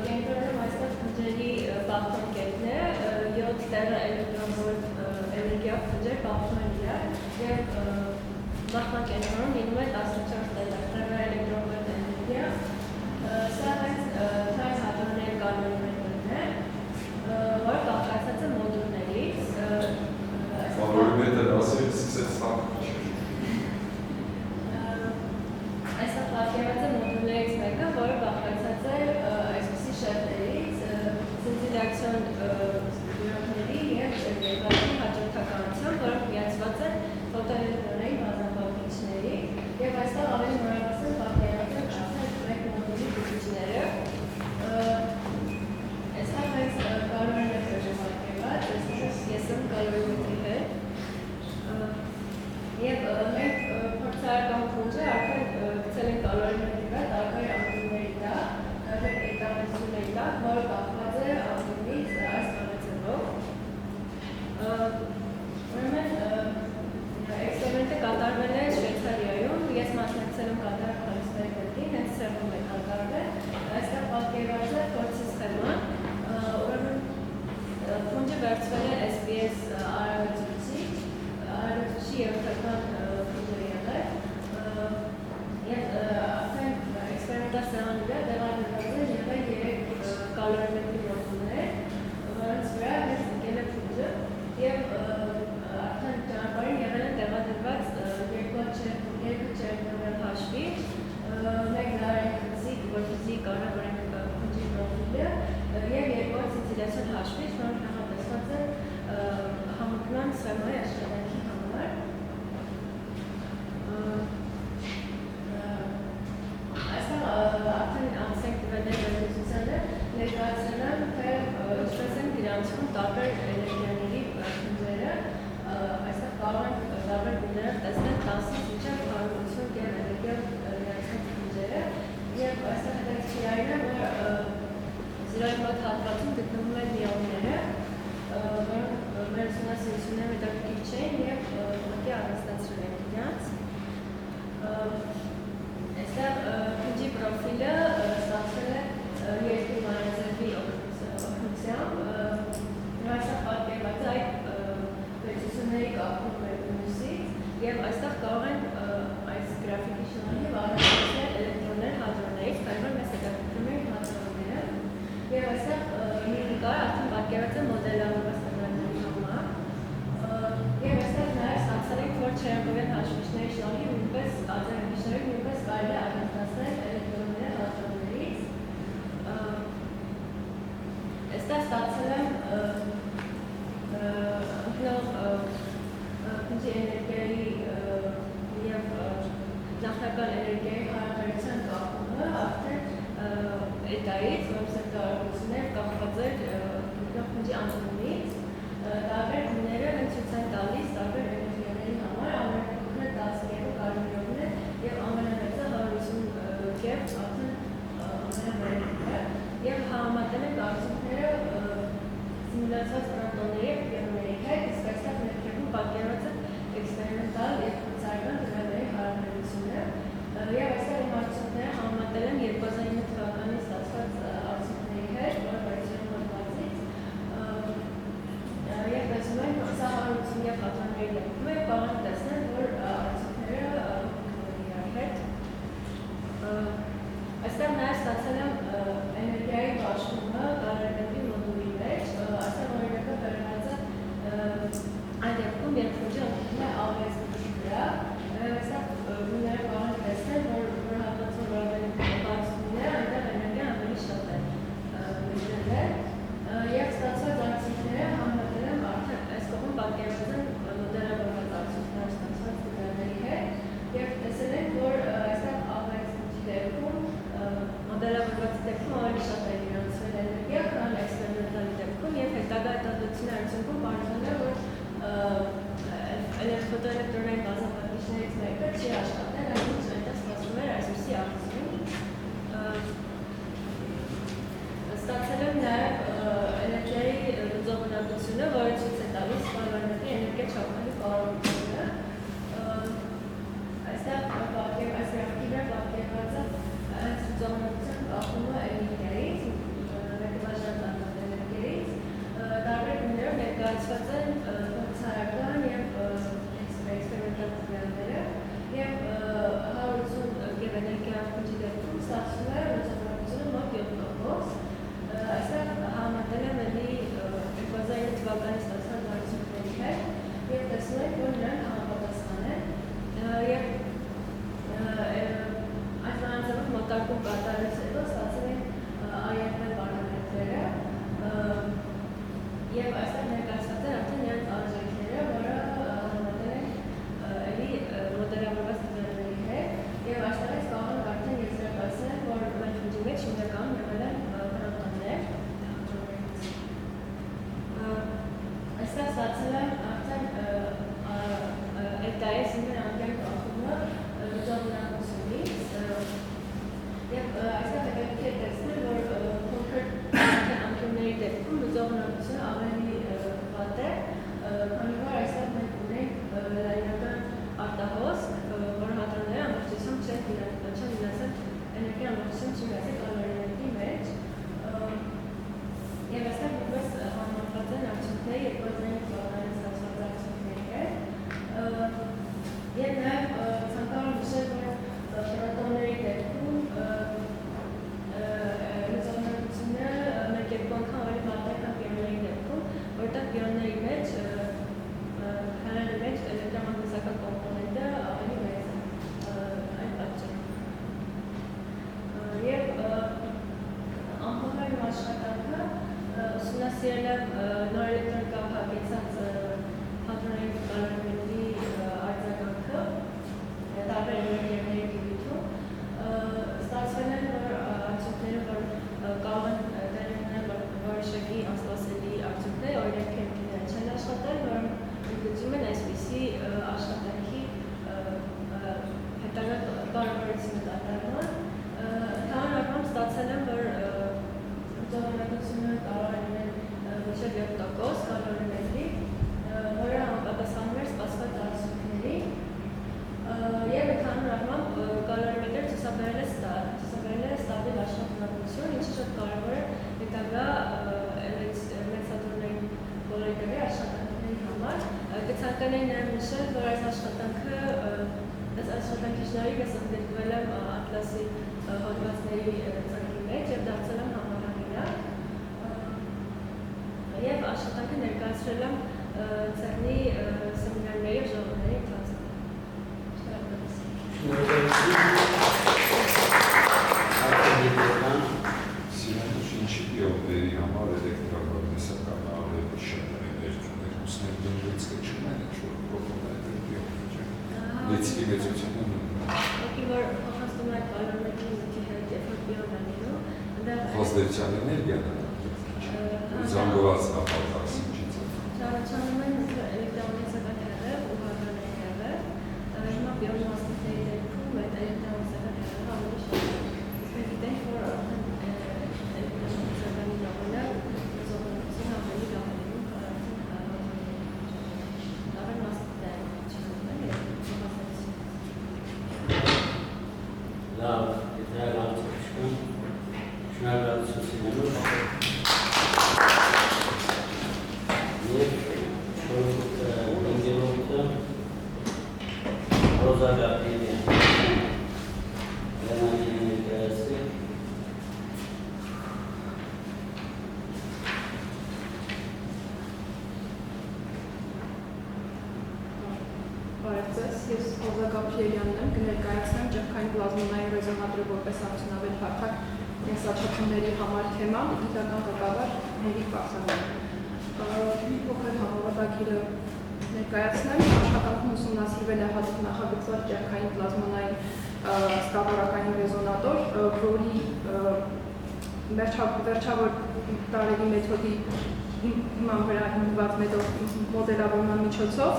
կենտրոնում այստեղ փնջերի բախման կետն է, 7 տեղը էլեկտրոնվոլտ էներգիա փնջեր բախվում են իրար եւ բախման կենտրոնում լինում է 14 տեղը էլեկտրոնվոլտ էներգիա։ Սա հենց թայս հադրոնային կալորիմետրն է, որը կախվածած է մոդուլներից։ Կալորիմետր ասել սկսեց տակ։ Այստեղ պատկերված է մոդուլներից մեկը, որը կախվածած է այսպիսի շերտերից, սինտիլյացիոն դյուրակների և երկաթի հաջորդականությամբ, որոնք միացված են ֆոտոէլեկտրոնային բազմապատկիչների, և այստեղ ավելի նորամասն պատկերված են արդեն մեկ մոդուլի բուժիչները։ Այստեղ հենց կալորիմետրը պատկերված, ես եմ կալորիմետրի հետ, և մենք փորձարարական փունջը արդեն գցել են կալորիմետրի վրա տարբեր անկյունների տակ, տարբեր էկրանացությունների տակ, որը կախված է անկյունից այս կանացելով։ Ուրեմն էքսպերիմենտը կատարվել է Շվեյցարիայում, ես մասնակցել եմ կատարել Փարիզի դեպքին, հենց Սևանում է կատարվել, այստեղ պատկերված է փորձի սխեման, ուրեմն փունջը վերցվել է SPS արագացուցիչ երթական փունջը եղել, և արդեն էքսպերիմենտալ սեղանի վրա տեղադրված են եղել 3 կալորիմետրի մոդուլներ, որոնց վրա հենց ընկել է փունջը, և արդեն ճանապարհին եղել են տեղադրված 2 չերնովել հաշվի, մեկ նարենքցիկ, որպեսզի կարևորենք փունջի պրոֆիլը, և 2 սինտիլյացիոն հաշվի, որոնք նախատեսված են համընկման սխեմայի աշխատանքի համար։ Այստեղ արդեն անցենք տվյալների վերլուծությանը, ներկայացրել եմ, թե ինչպես են գրանցվում տարբեր էներգիաների փունջերը, այստեղ կարող ենք տարբեր գույներով տեսնել 10-ից մինչև 180 կեն էներգիա գրանցված փունջերը, և այստեղ հետաքրքիրային է, որ 0-ի մոտ հատվածում գտնվում են միոնները, որոնք մեր ուսումնասիրությունները հետաքրքիր չէին և ուղղակի առանձնացրել են իրենց։ Այստեղ փունջի պրոֆիլը ստացվել է երկու մանրաձևի օգնությամբ, այստեղ պատկերված է այդ պետությունների կապում մյուսից և այստեղ կարող են այս գրաֆիկի շնորհիվ առանձնացնել էլեկտրոններ հադրոններից, քանի որ մեզ հետաքրքրում են հադրոնները, և այստեղ մի նկար արդեն պատկերված է մոդելավորված տվյալների համար, և այստեղ նաև ստացել ենք, որ չերակովյան հաշվիչների շնորհիվ նույնպես կարելի է առանձնացնել էլեկտրոնները հադրոններից։ Այստեղ ստացել եմ ընկնող փունջի էներգիայի և նախնական էներգիայի հարաբերության կապումը արդեն էտայից, որպես հետարագություններ կապված էր ընկնող փունջի անկյունից, տարբեր գույները հենց ցույց են տալիս տարբեր էներգիաների համար, ամենափոքրը 12 կարմիրովն է և ամենամեծը 150 կեպ արդեն ամենամեծը, և համեմատել ենք արդյունքները սիմուլյացված պրոտոնների և պիոնների հետ, իսկ այստեղ ներքևում պատկերված է էքսպերիմենտալ և փորձարարական տվյալների հարաբերությունը, և այստեղ իմ արդյունքները համեմատել եմ 2009 թվականին ստացված արդյունքների հետ, որը վերցրել եմ հատվածից, և տեսնում ենք, սա 180 և հատվածների դեպքում է, կարող ենք տեսնել, որ արդյունքները իրար հետ։ Այստեղ նաև ստացել եմ էներգիայի բաշխումը կալորիմետրի մոդուլի մեջ, այստեղ օրինակը բերված է այն դեպքում, երբ փունջը ընկնում է ABS-ի վրա, այստեղ գույները կարող ենք տեսնել, որ հատվածում որ ավելի բաց գույներ, այնտեղ էներգիան ավելի շատ է գտնվել, և ստացված արդյունքները համեմատել եմ արդեն այս կողմում պատկերված են մոդելավորված արդյունքներ ստացված տվյալների հետ, և տեսել ենք, որ այստեղ ABS-ի դեպքում մոդելավորված դեպքում ավելի շատ է գրանցվել էներգիա, քան էքսպերիմենտալի դեպքում, և հետագա հետազոտությունների արդյունքում պարզվել է, որ ֆոտոէլեկտրոնային բազմապատկիչների դրանցից մեկը չի աշխատել, այնպես այնտեղ ստացվում էր այսպիսի ակցիա։ Ստացել եմ նաև էներգիայի լուծողունակությունը, որը ցույց է տալիս կալորիների էներգիա չափելու կարողությունը։ Այստեղ այս գրաֆիկի վրա պատկերված է այս լուծողունակության կախումը էներգիայից, մեկը բաժանված էներգիայից, տարբեր գույներով ներկայացված են փորձարարական և էքսպերիմենտալ տվյալները և 180 և էներգիա դեպքում ստացվում է լուծողունակությունը մոտ 7%։ Այստեղ համատել եմ էլի 2009 թվականի ստացված արդյունքների հետ և տեսնում եք, որ նրանք համապատասխան են և այս բանաձևով մոտարկում կատարելուց հետո ստացել ենք IFM պարամետրերը և այստեղ ներկայացված են արդեն նրանց արժեքները, որը համատել ենք էլի մոդելավորված տվյալների հետ և այստեղից կարող ենք արդեն եզրակացնել, որ մեր խնդրի մեջ հիմնականում եղել են Այստեղ ստացել եմ արդեն ETS-ի անկյան կախումը լուծողունակությունից և այստեղ հետևքի է տեսնել, որ փոքր անկյունների դեպքում լուծողունակությունը ավելի վատ է, քանի որ այստեղ մենք ունենք լայնական արտահոսք, որը հատրանները ամբողջությամբ չեն վնասել էներգիա ամբողջությամբ չի վնասել կալորիների մեջ և այստեղ որպես համեմատված են արդյունքները 2009 թվականին ստացված արդյունքների հետ և նաև ցանկանում եմ նշել, որ պրոտոնների դեպքում լուծողունակությունը մեկ երկու անգամ ավելի վատ է, քան պիոնների դեպքում, որտեղ պիոնների մեջ քարերի մեջ էլեկտրամագնիսական կոմպոնենտը ավելի մեծ է այն պատճառով և ամփոփել իմ աշխատանքը ուսումնասիրել եմ նոր էլեկտրոնիկա հագեցած հատուների կալորիների արձագանքը տարբեր էներգիաների դեպքում ստացվել են, որ արդյունքները, որ կարող են տեղի ունենալ որոշակի անսպասելի արդյունքներ, օրինակ քեմիկները չեն աշխատել, որոնք ընդգծում են այսպիսի աշխատանքի հետագա կարևորությունը կատարման։ Ընդհանուր առմամբ ստացել եմ, որ լուծողունակությունը կարող է լինել մինչև 7% կալորիմետրի, որը համապատասխանում էր սպասված արդյունքների և ընդհանուր առմամբ կալորիմետրը ցուցաբերել է ստաբիլ աշխատունակություն, ինչը շատ կարևոր է հետագա մեծաթորների բոլորի աշխատանքների համար։ Կցանկանայի նաև նշել, որ այս աշխատանքի շնորհիվ ես ընդգրկվել եմ Ատլասի հոդվածների ծրագրի մեջ և դարձել եմ համահեղինակ և աշխատանքը ներկայացրել եմ ՑԵՌՆ-ի սեմինարների և ժողովների ընթացքում։ Սիրանուշ ինչի պիոնների համար էլեկտրամագնիսական ավելի շատ էներգիաներ ուսներ դրվեց կչումեն ինչ-որ պրոտոններ պիոններ չեն։ Լիցքի մեծությունը Եկի, որ փոխանցում այդ կալորիների մուտքի հետ, երբ որ պիոն է լինում, Հոստերության էներգիան զանգված ապարտած ինչից է։ Ճանաչանում են էլեկտրամագնիսական հեղեղ ու հատրանային հեղեղ, հիմա պիոն մասնիկների դեպքում այդ էլեկտրամագնիսական հեղեղը ավելի շատ է։ Իսկ մենք գիտենք, որ էլեկտրամագնիսականի ժամանակ լուծողունակությունը ավելի լավ է լինում, քան տարբեր մասնիկներ չգիտեն և Լավ, եթե այլանցում շնորհակալություն Սիրանուշ և ընկերոջը Ռոզա Գաբրիելյան Լենանի ներկայացրել Բարև ձեզ, ես Ռոզա Գաբրիելյանն եմ, կներկայացնեմ ճեղքային պլազմոնային ռեզոնատորը որպես արդյունավետ հարթակ կենսաչափումների համար թեմա, գիտական ղեկավար Հենրիկ Պարսանյան։ Մի փոքր համավարտագիրը ներկայացնեմ, աշխատանքում ուսումնասիրվել է հատուկ նախագծված ճեղքային պլազմոնային ստավորակային ռեզոնատոր, որի վերջավոր տարերի մեթոդի հիման վրա հիմնված մոդելավորման միջոցով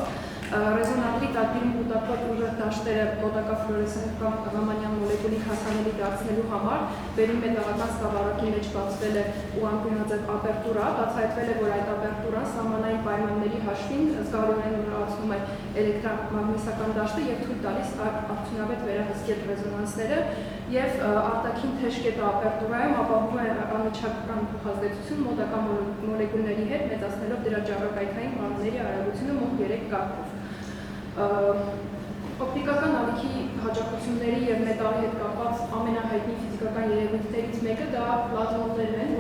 Ռեզոնատորի տարբերում կուտակված ուժեղ դաշտերը մոտակա ֆլորեսցենտ կամ Ramanyan մոլեկուլին հասանելի դարձնելու համար վերին մետաղական սկավառակի մեջ բացվել է ու անկյունաձև ապերտուրա, բացահայտվել է, որ այդ ապերտուրան սահմանային պայմանների հաշվին զգալիորեն ուրացնում է էլեկտրամագնիսական դաշտը եւ թույլ տալիս արդյունավետ վերահսկել ռեզոնանսները եւ արտաքին թեժկետը ապերտուրայում ապահովում է անմիջական փոխազդեցություն մոտակա մոլեկուլների հետ, մեծացնելով դրա ճառագայթային մարմինների արագությունը մոտ 3 կարգով։ Օպտիկական ալիքի հաճախությունների եւ մետաղի հետ կապված ամենահայտնի ֆիզիկական երևույթներից մեկը դա պլազմոններն են,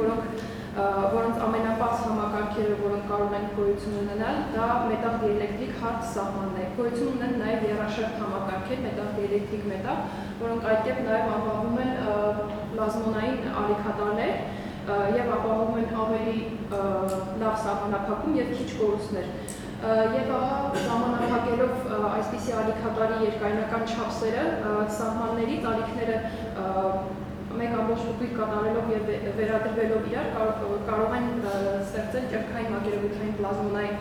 որոնց ամենապարզ համակարգերը, որոնք կարող են գոյություն ունենալ, դա մետաղ դիէլեկտրիկ հարթ սահմանն է։ Գոյություն ունեն նաեւ եռաշերտ համակարգեր, մետաղ դիէլեկտրիկ մետաղ, որոնք այդ կերպ նաեւ անվանում են պլազմոնային ալիքատարներ եւ ապահովում են ավելի լավ սահմանափակում եւ քիչ կորուստներ։ Եվ ահա ժամանակակելով այսպիսի ալիքատարի երկայնական չափսերը սահմաններից ալիքները 1.8 կատարելով եւ վերադրվելով իրար կարող են ստեղծել ճեղքային մակերևութային պլազմոնային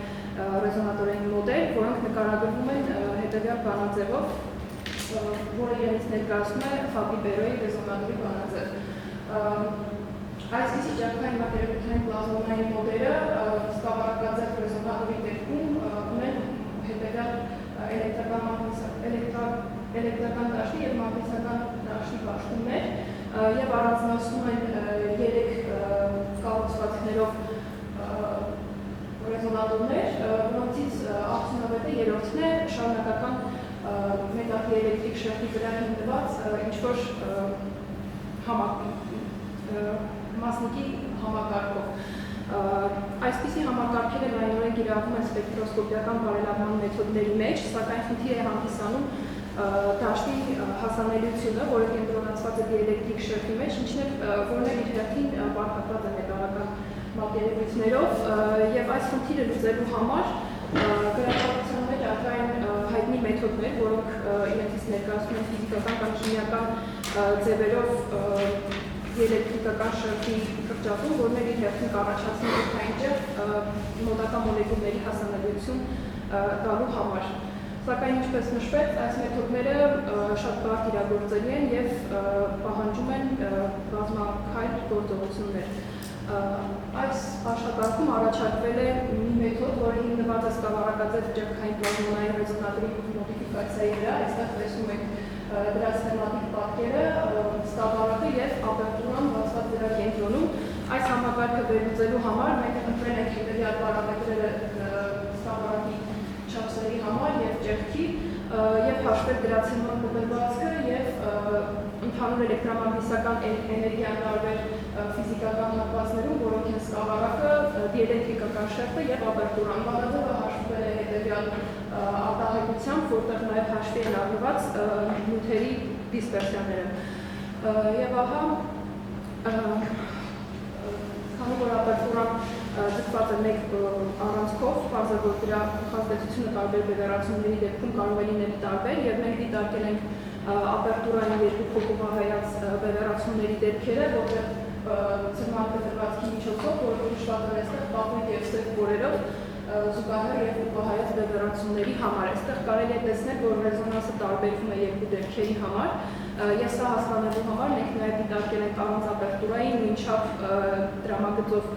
ռեզոնատորային մոդել, որոնք նկարագրվում են հետեւյալ բանաձևով, որը իրենից ներկայացնում է Ֆաբրի-Բերոյի ռեզոնատորի բանաձև։ Այսպիսի ճեղքային մակերևութային պլազմոնային մոդելը սկավառակաձև ռեզոնատորի դեպքում ունեն հետեւյալ էլեկտրական դաշտի եւ մագնիսական դաշտի բաշխումներ եւ առանձնացնում են 3 կառուցվածքներով ռեզոնատորներ, որոնցից արդյունավետը երրորդն է շարունակական մետաղի էլեկտրիկ շերտի վրա հիմնված ինչ-որ մասնիկի համակարգով։ Այսպիսի համակարգերը լայնորեն կիրառվում են սպեկտրոսկոպիական բարելավման մեթոդների մեջ, սակայն խնդիր է հանդիսանում դաշտի հասանելիությունը, որը կենտրոնացված է դիէլեկտրիկ շերտի մեջ, որն էլ իր հերթին պարփակված է մետաղական մակերևույթներով, եւ այս խնդիրը լուծելու համար գրականության մեջ առկա են հայտնի մեթոդներ, որոնք իրենցից ներկայացնում են ֆիզիկական կամ քիմիական ձևերով դիէլեկտրիկական շերտի կրճատում, որն էլ իր հերթին կառաջացնում է քայնջեղ մոտակա մոլեկուլների հասանելիություն տալու համար։ Սակայն ինչպես նշվեց, այս մեթոդները շատ բարդ իրագործելի են եւ պահանջում են բազմաքայլ գործողություններ։ Այս աշխատանքում առաջարկվել է մի մեթոդ, որը հիմնված է սկավառակաձև ճեղքային պլազմոնային ռեզոնատորի մոդիֆիկացիայի վրա, այստեղ տեսնում եք դրա սխեմատիկ պատկերը, սկավառակը եւ ապերտուրան բացված դրա կենտրոնում։ Այս համակարգը վերլուծելու համար մենք ընտրել ենք հետեւյալ պարամետրերը սկավառակի չափսերի համար եւ ճեղքի եւ հաշվել դրա ցնման կտրվածքը եւ ընդհանուր էլեկտրամագնիսական էներգիան տարբեր ֆիզիկական հատվածներում, որոնք են սկավառակը, դիէլեկտրիկական շերտը եւ ապերտուրան։ Բանաձևը հաշվել է հետեւյալ արտահայտությամբ, որտեղ նաեւ հաշվի են առնված նյութերի դիսպերսիաները։ Եվ ահա քանի որ ապերտուրան ձգված է մեկ առանցքով, պարզ է, որ դրա փոխազդեցությունը տարբեր բևեռացումների դեպքում կարող է լինել տարբեր եւ մենք դիտարկել ենք ապերտուրային երկու փոխուղահայաց բևեռացումների դեպքերը, որտեղ ցնման կտրվածքի միջոցով, որը նշված է այստեղ պապույտ եւ ստեղ բորերով զուգահեռ եւ ուղղահայաց բևեռացումների համար։ Այստեղ կարելի է տեսնել, որ ռեզոնանսը տարբերվում է երկու դեպքերի համար։ Ես սա հասկանալու համար մենք նաեւ դիտարկել ենք առանց ապերտուրայի նույնչափ դրամագծով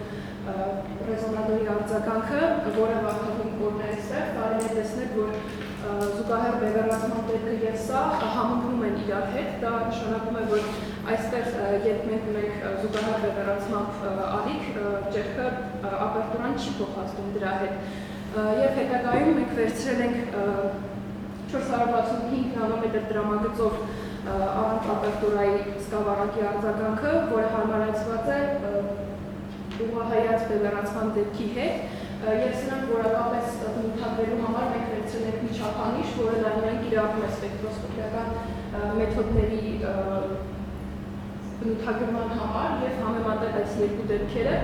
ռեզոնատորի արձագանքը, որը վարքագծում կորներ այստեղ, կարելի է տեսնել, որ զուգահեռ բևեռացման դեպքը եւ սա համընկնում են իրար հետ, դա նշանակում է, որ այստեղ երբ մենք ունենք զուգահեռ բևեռացմամբ ալիք, ճեղքը ապերտուրան չի փոխազդում դրա հետ։ Եվ հետագայում մենք վերցրել ենք 465 նանոմետր դրամագծով առանց ապերտուրայի սկավառակի արձագանքը, որը հարմարեցված է ուղղահայաց բևեռացման դեպքի հետ, եւ սրանք որակապես բնութագրելու համար մենք վերցրել ենք մի չափանիշ, որը լայնորեն կիրառվում է սպեկտրոսկոպիական մեթոդների բնութագրման համար եւ համեմատել այս երկու դեպքերը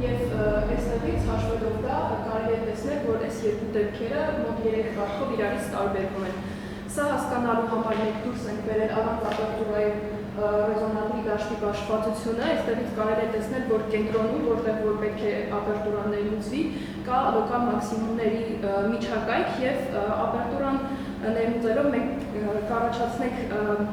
եւ այստեղից հաշվելով դա կարելի է տեսնել, որ այս երկու դեպքերը մոտ 3 կարգով իրարից տարբերվում են։ Սա հասկանալու համար մենք դուրս ենք բերել առանց ապերտուրայի ռեզոնանսի դաշտի բաշխվածությունը, այստեղից կարելի է տեսնել, որ կենտրոնում, որտեղ որ պետք է ապերտուրան ներմուծվի, կա լոկալ մաքսիմումների միջակայք եւ ապերտուրան ներմուծելով մենք կառաջացնենք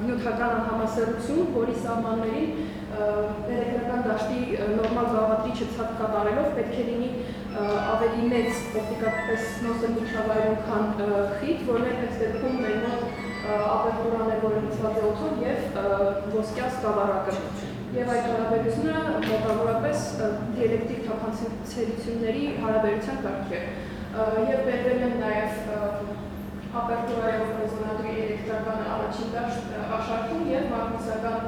նյութական անհամասեռություն, որի սահմաններին էլեկտրական դաշտի նորմալ բաղադրիչը ցած կատարելով պետք է լինի ավելի մեծ օպտիկապես նոսր միջավայրում, քան խիտ, որն էլ այս դեպքում մեր մոտ ապերտուրան է, որը լցված է օդով եւ ոսկյա սկավառակը։ Եվ այդ հարաբերությունը մոտավորապես դիելեկտրիկ թափանցությունների հարաբերության կարգ է։ Եվ բերվել են նաեւ ապերտուրայով ռեզոնանսի էլեկտրական առաջին դաշտ աշարքում եւ մագնիսական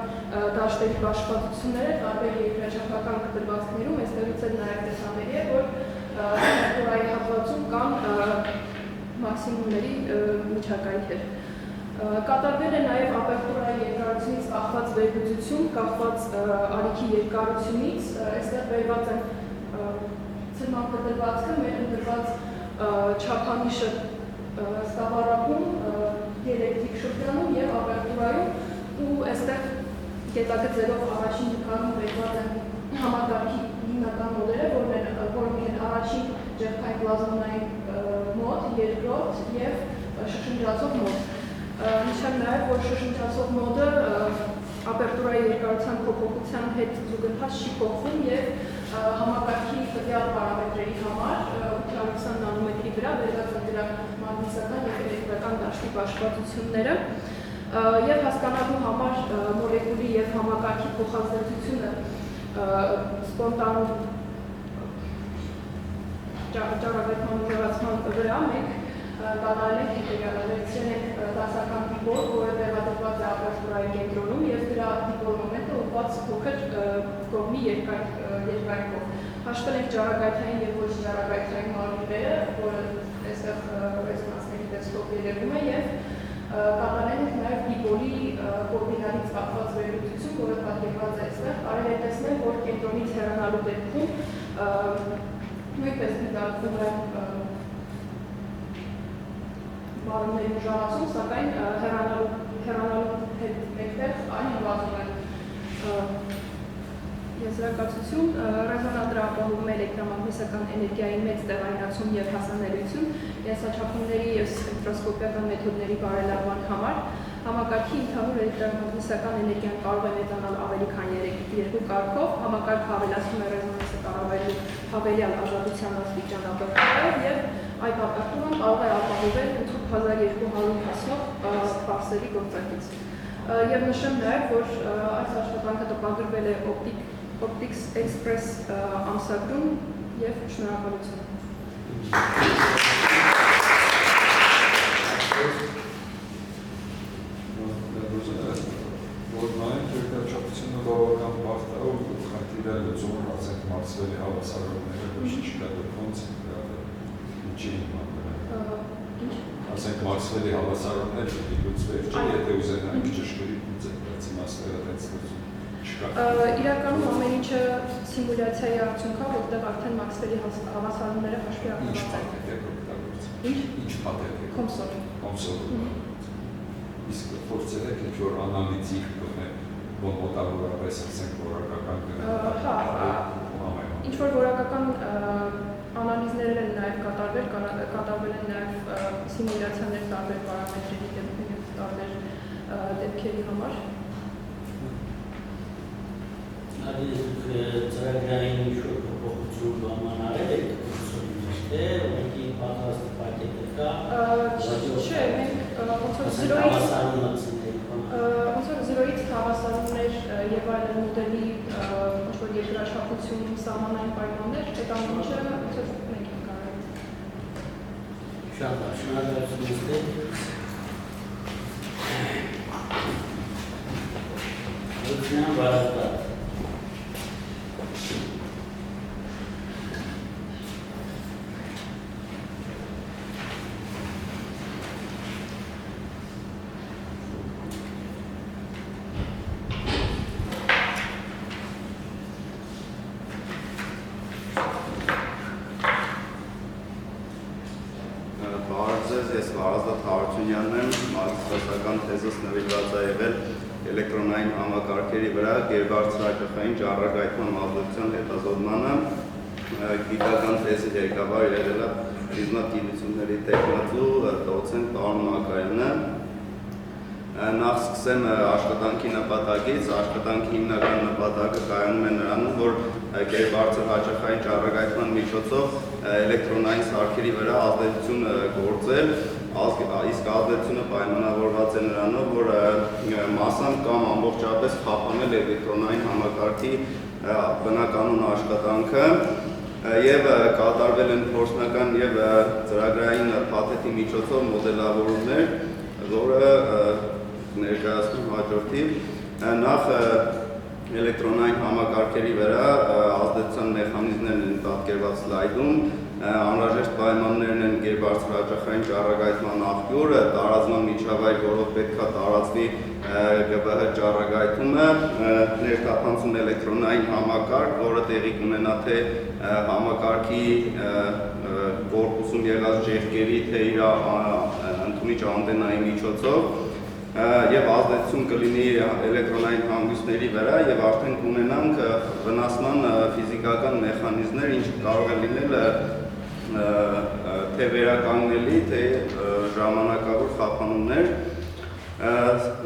դաշտերի բաշխվածությունները տարբեր երկրաչափական կտրվածքներում, այստեղից էլ նաեւ տեսանելի է, որ ապերտուրայի հատվածում կան մաքսիմումների միջակայքեր։ Կատարվել է նաև ապերտուրայի երկարությունից կախված վերլուծություն, կախված ալիքի երկարությունից, այստեղ բերված են ցրման կտրվածքը, մեր ընտրված չափանիշը սկավառակում, դիելեկտրիկ շրջանում եւ ապերտուրայում ու այստեղ գետագծերով առաջին նկարում բերված են համակարգի հիմնական մոդելը, որոնք են առաջին ջրփայտ պլազմոնային մոդ, երկրորդ եւ շշնջացող մոդ։ Նշեմ նաև, որ շշնջացող մոդը ապերտուրայի երկարության փոփոխության հետ զուգընթաց չի փոխվում եւ համակարգի տվյալ պարամետրերի համար 820 նանոմետրի վրա վերված են դրա մագնիսական եւ էլեկտրական դաշտի բաշխվածությունները եւ հասկանալու համար մոլեկուլի եւ համակարգի փոխազդեցությունը սպոնտան ճառագայթման ուժեղացման վրա մենք կատարել ենք ինտեգրալացիան ենք դասական դիպոլ, որը տեղադրված է ապերտուրայի կենտրոնում եւ դրա դիպոլ մոմենտը ուղղված փոքր կողմի երկայնքով։ Հաշվել ենք ճառագայթային եւ ոչ ճառագայթային մարմինները, որը այստեղ ռեզոնանսների տեսքով երևում է եւ կատարել ենք նաեւ դիպոլի կոորդինատից կապված վերլուծություն, որը պատկերված է այստեղ։ Կարելի է տեսնել, որ կենտրոնից հեռանալու դեպքում նույնպես դիտարկվում է մարմինների ուժեղացում, սակայն հեռանալու հետ մեկտեղ այն նվազում է եզրակացություն, ռեզոնանսը ապահովում է էլեկտրամագնիսական էներգիայի մեծ տեղայնացում եւ հասանելիություն, եսաչափումների եւ սպեկտրոսկոպիական մեթոդների բարելավման համար համակարգի ընդհանուր էլեկտրամագնիսական էներգիան կարող է մեծանալ ավելի քան 2 կարգով, համակարգը ավելացնում է ռեզոնանսը կառավարելու հավելյալ ազատության աստիճան ապերտուրով եւ այդ ապերտուրան կարող է ապահովել 8200 հասնող պարսելի գործակից։ Եվ նշեմ նաև, որ այս աշխատանքը տպագրվել է Optics Express ամսագրում եւ շնորհակալություն։ Որ նայենք երկրաչափությունը բավական բարդ է ու խնդիրը լուծում ասենք Մաքսվելի հավասարումները ոչ չկա ոնց ինչի ասենք Մաքսվելի հավասարումները լուծվեր չէ, եթե ուզենանք ճշգրիտ լուծել մասերը դարձնել չկա։ Իրականում ամեն ինչը սիմուլյացիայի արդյունք է, որտեղ արդեն Մաքսվելի հավասարումները հաշվի առնված են։ Ինչ պատեր եք։ Կոմսոլ։ Իսկ փորձել եք ինչ-որ անալիզիկ կողմել, որ մոտավորապես ասենք որակական ինչ-որ որակական անալիզներ են նաև կատարվել են նաև սիմուլյացիաներ տարբեր պարամետրերի դեպքում և տարբեր դեպքերի համար։ Ծրագրային ինչ-որ փոփոխություն բամանարել եք կորսորի ճիշտ է, ուղղակի պատրաստի պակետը կա, չէ, մենք ոնց որ զրոյից հավասարումներ եւ այլ մոդելի ինչ-որ երկրաչափություն, սահմանային պայմաններ, այդ ամեն ինչը ոնց որ մենք ենք կարել։ Շատ լավ, շնորհակալություն Լուսինա Վարազդատ Բարև ձեզ, ես Վարազդատ Հարությունյանն եմ, մագիստրատական թեզս նվիրված է եղել էլեկտրոնային համակարգերի վրա գերբարձրահաճախային ճառագայթման ազդեցության հետազոտմանը, գիտական թեզի ղեկավար եղել է ֆիզմատգիտությունների տեխնացու դոցենտ Պարոն Մակարյանը։ Նախ սկսեմ աշխատանքի նպատակից, աշխատանքի հիմնական նպատակը կայանում է նրանում, որ գերբարձրահաճախային ճառագայթման միջոցով էլեկտրոնային սարքերի վրա ազդեցություն գործել, իսկ ազդեցությունը պայմանավորված է նրանով, որ մասամբ կամ ամբողջապես խափանել էլեկտրոնային համակարգի բնականոն աշխատանքը եւ կատարվել են փորձնական եւ ծրագրային փաթեթի միջոցով մոդելավորումներ, որը ներկայացնում հաջորդիվ նախ էլեկտրոնային համակարգերի վրա ազդեցության մեխանիզմներն են պատկերված սլայդում, անհրաժեշտ պայմաններն են գերբարձրահաճախային ճառագայթման աղբյուրը, տարածման միջավայր, որով պետք է տարածվի ԳԲՀ ճառագայթումը, ներթափանցում էլեկտրոնային համակարգ, որը տեղի կունենա թե համակարգի կորպուսում եղած ճեղքերի, թե իր ընդունիչ անտենայի միջոցով եւ ազդեցություն կլինի էլեկտրոնային հանգույցների վրա եւ արդեն կունենանք վնասման ֆիզիկական մեխանիզմներ, ինչը կարող է լինել թե վերականգնելի, թե ժամանակավոր խափանումներ։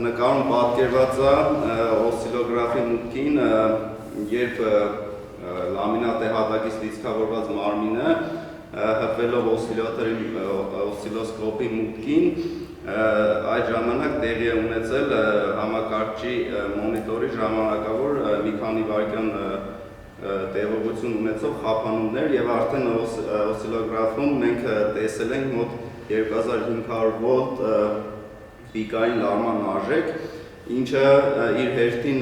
Նկարում պատկերված է օսցիլոգրաֆի մուտքին, երբ լամինատ հատակից լիցքավորված մարմինը հպվելով օսցիլոսկոպի մուտքին այդ ժամանակ տեղի է ունեցել համակարգչի մոնիտորի ժամանակավոր մի քանի վայրկյան տևողություն ունեցող խափանումներ եւ արդեն օսցիլոգրաֆում մենք տեսել ենք մոտ 2500 վոլտ պիկային լարման արժեք, ինչը իր հերթին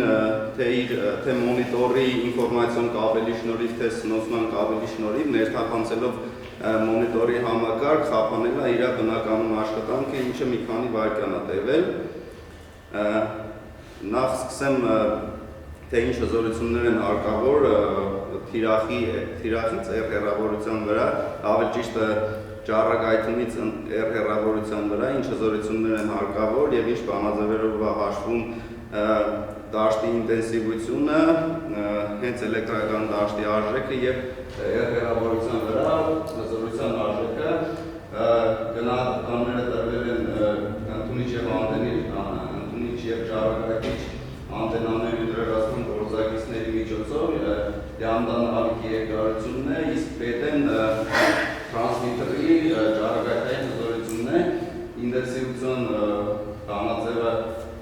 թե մոնիտորի ինֆորմացիոն կաբելի շնորհիվ, թե սնուցման կաբելի շնորհիվ ներթափանցելով մոնիտորի համակարգ խափանել է իր բնականոն աշխատանքը, ինչը մի քանի վայրկյան է տևել։ Նախ սկսեմ, թե ինչ հզորություններ են հարկավոր թիրախից R հեռավորության վրա, ավելի ճիշտ ճառագայթումից R հեռավորության վրա, ինչ հզորություններ են հարկավոր եւ ինչ բանաձևերով է հաշվում դաշտի ինտենսիվությունը, հենց էլեկտրական դաշտի արժեքը եւ R հեռավորության վրա հզորության արժեքը գնահատականները տրվել են ընդունիչ եւ ընդունիչ եւ ճառագայթիչ անտենաների դրացման գործակիցների միջոցով լամբդան ալիքի երկարությունն է, իսկ պետեն տրանսմիտերի ճառագայթային հզորությունն է, ինտենսիվություն բանաձևը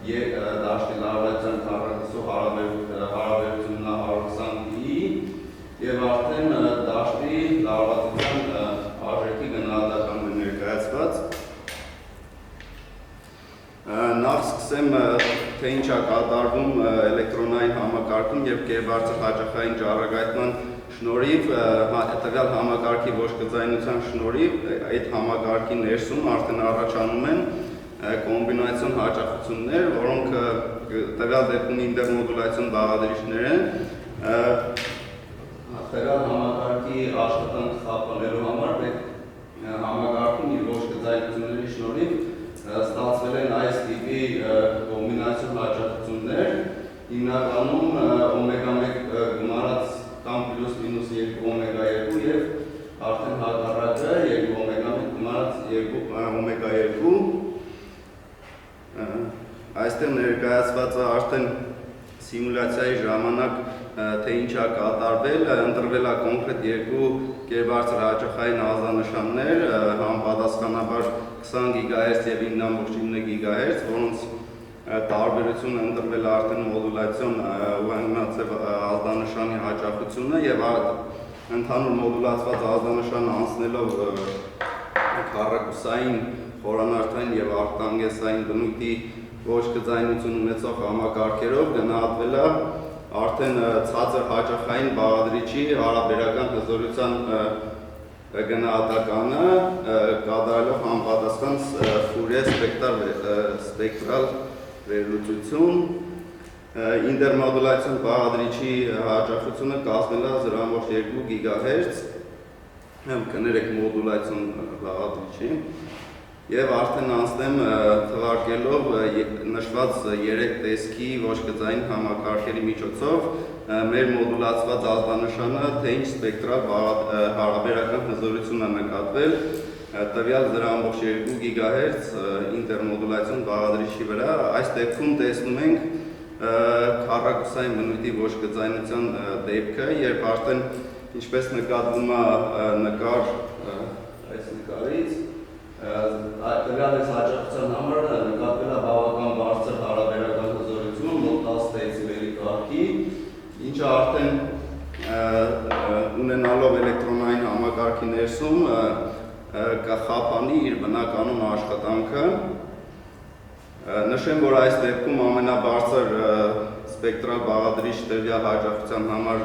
դաշտի լարվածության քառակուսու հարաբերությունն 120-ի եւ արդեն դաշտի լարվածության արժեքի գնահատականն է ներկայացված։ Նախ սկսեմ, թե ինչ է կատարվում էլեկտրոնային համակարգում եւ գերբարձրահաճախային ճառագայթման շնորհիվ, տվյալ համակարգի ոչկզայնության շնորհիվ այդ համակարգի ներսում արդեն առաջանում են կոմբինացիոն հաճախություններ, որոնք տվյալ դեպքում ինտերմոդուլացիոն բաղադրիչներ են, տվյալ համակարգի աշխատանք խափանելու համար պետք համակարգում իր ոչկզայնությունների շնորհիվ ստացվել են այս տիպի կոմբինացիոն հաճախություններ, հիմնականում օմեգա 1 գումարած կամ պլյուս մինուս 2 օմեգա 2 եւ արդեն հակառակը 2 օմեգա 1 գումարած 2 օմեգա 2 այստեղ ներկայացված է արդեն սիմուլյացիայի ժամանակ թե ինչ է կատարվել, ընտրվել է կոնկրետ երկու գերբարձրահաճախային ազդանշաններ, համապատասխանաբար 20 GHz եւ 9.9 GHz, որոնց տարբերությունը ընտրվել է արդեն մոդուլացիոն ուղղանկյունաձև ազդանշանի հաճախությունը եւ ընդհանուր մոդուլացված ազդանշանը անցնելով քառակուսային, խորանարդային եւ արտանգեսային բնույթի ոչկզայնություն ունեցող համակարգերով գնահատվել է արդեն ցածր հաճախային բաղադրիչի հարաբերական հզորության գնահատականը կատարելով համապատասխան Ֆուրիե սպեկտրալ վերլուծություն, ինտերմոդուլացիոն բաղադրիչի հաճախությունը կազմել է 0.2 GHz, կներեք մոդուլացիոն բաղադրիչի, Եվ արդեն անցնեմ թվարկելով նշված 3 տեսքի ոչ գծային համակարգերի միջոցով մեր մոդուլացված ազդանշանը թե ինչ սպեկտրալ հարաբերական հզորություն է նկատվել տվյալ 0.2 GHz ինտերմոդուլացիոն բաղադրիչի վրա, այս դեպքում տեսնում ենք քառակուսային բնույթի ոչ գծայնության դեպքը, երբ արդեն ինչպես նկատվում է այս նկարից, տվյալ այս հաճախության համար նկատվել է բավական բարձր հարաբերական հզորություն, մոտ 10 դեցիբելի կարգի, ինչը արդեն ունենալով էլեկտրոնային համակարգի ներսում կխափանի իր բնականոն աշխատանքը։ Նշեմ, որ այս դեպքում ամենաբարձր սպեկտրալ բաղադրիչ տվյալ հաճախության համար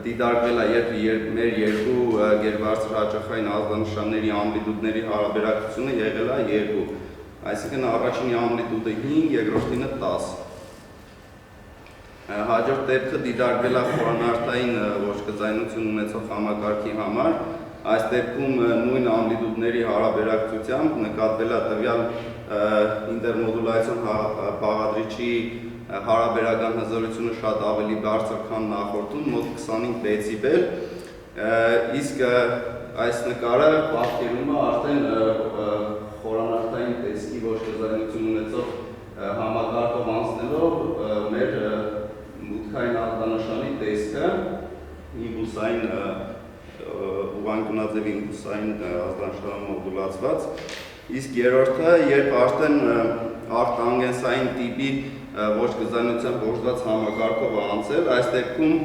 դիտարկվել է, երբ մեր երկու գերբարձր հաճախային ազդանշանների ամպլիտուդների հարաբերակցությունը եղել է 2, այսինքն առաջինի ամպլիտուդը 5, երկրորդինը 10։ Հաջորդ դեպքը դիտարկվել է խորանարդային ոչ գծայնություն ունեցող համակարգի համար, այս դեպքում նույն ամպլիտուդների հարաբերակցությամբ նկատվել է տվյալ ինտերմոդուլացիոն բաղադրիչի հարաբերական հզորությունը շատ ավելի բարձր, քան նախորդում, մոտ 25 դեցիբել, իսկ այս նկարը պատկերում է արդեն խորանարդային տեսքի ոչ գծայնություն ունեցող համակարգով անցնելով մեր մուտքային ազդանշանի տեսքը իմպուլսային ուղղանկյունաձև իմպուլսային ազդանշանով մոդուլացված, իսկ երրորդը, երբ արդեն արտանգենսային տիպի ոչ գծայնությամբ օժտված համակարգով անցել, այս դեպքում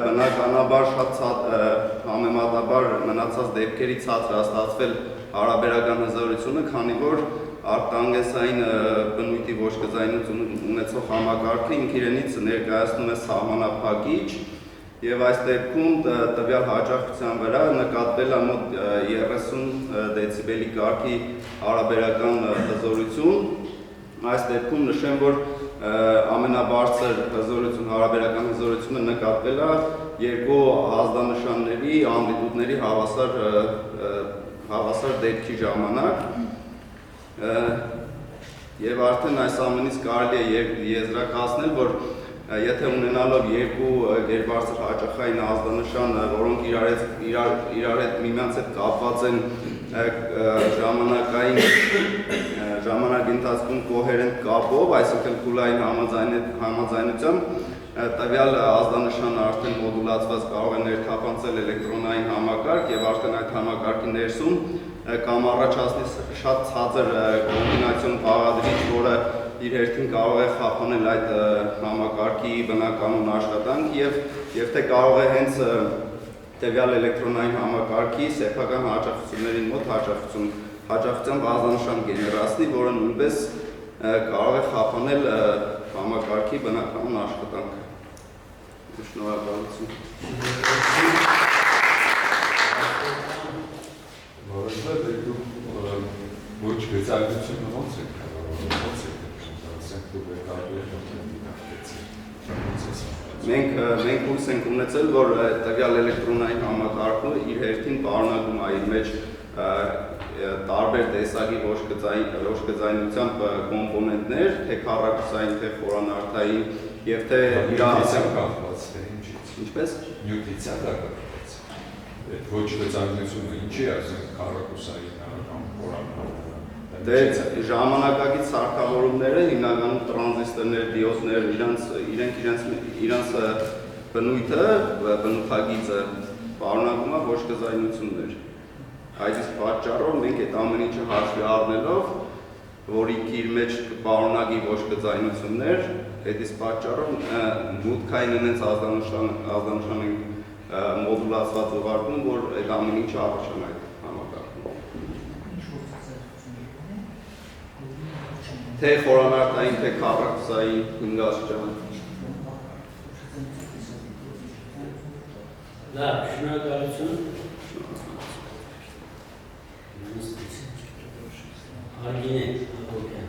բնականաբար շատ համեմատաբար մնացած դեպքերի ցածր է ստացվել հարաբերական հզորությունը, քանի որ արտանգենսային բնույթի ոչ գծայնություն ունեցող համակարգը ինք իրենից ներկայացնում է սահմանափակիչ, եւ այս դեպքում տվյալ հաճախության վրա նկատվել է մոտ 30 դեցիբելի կարգի հարաբերական հզորություն։ Այս դեպքում նշեմ, որ ամենաբարձր հզորություն, հարաբերական հզորությունը նկատվել է երկու ազդանշանների ամպլիտուդների հավասար դեպքի ժամանակ։ Եվ արդեն այս ամենից կարելի է եզրակացնել, որ եթե ունենալով երկու գերբարձր հաճախային ազդանշան, որոնք իրար հետ միմյանց հետ կապված են ժամանակ ընթացքում կոհերենտ կապով, այսինքն փուլային համաձայնությամբ, տվյալ ազդանշանը արդեն մոդուլացված կարող է ներթափանցել էլեկտրոնային համակարգ եւ արդեն այդ համակարգի ներսում կամ առաջացնի շատ ցածր կոմբինացիոն բաղադրիչ, որը իր հերթին կարող է խափանել այդ համակարգի բնականոն աշխատանք եւ թե կարող է հենց տվյալ էլեկտրոնային համակարգի սեփական հաճախություններին մոտ հաճախությամբ ազդանշան գեներացնի, որը նույնպես կարող է խափանել համակարգի բնականոն աշխատանքը։ Շնորհակալություն։ Որովհետեւ ոչ գծայնությունը ոնց է Մենք կուրս ենք ունեցել, որ տվյալ էլեկտրոնային համակարգը իր հերթին պարունակում է իր մեջ տարբեր տեսակի ոչ գծայնությամբ կոմպոնենտներ, թե քառակուսային, թե խորանարդային, եւ թե իրավասական կախված է ինչից։ Ինչպես։ Նյութիցիա կախված։ Ոչ գծայնությունը ինչի է, ասենք քառակուսային կամ խորանարդային։ Դե ժամանակակից սարքավորումները հիմնականում տրանզիստորներ, դիոդներ, իրենց բնույթը, բնութագիծը պարունակում է ոչ գծայնություններ։ Այդ իսկ պատճառով մենք այդ ամեն ինչը հաշվի առնելով, որ ինքը իր մեջ կպարունակի ոչ գծայնություններ, այդ իսկ պատճառով մուտքային ունենց ազդանշան են մոդուլացված ուղարկում, որ այդ ամեն ինչը առաջանա այդ համակարգում։ Թե խորանարդային, թե քառակուսային 5 աստիճան։ Լավ, շնորհակալություն։ Արգինե, Ագոպյան։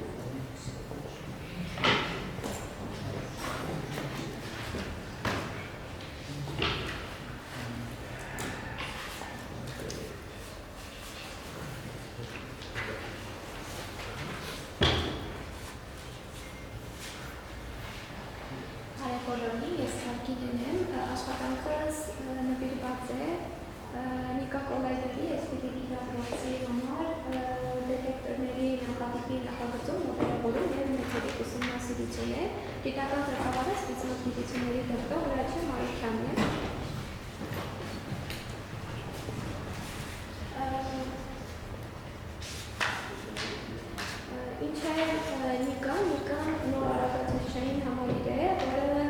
համալիր է, որը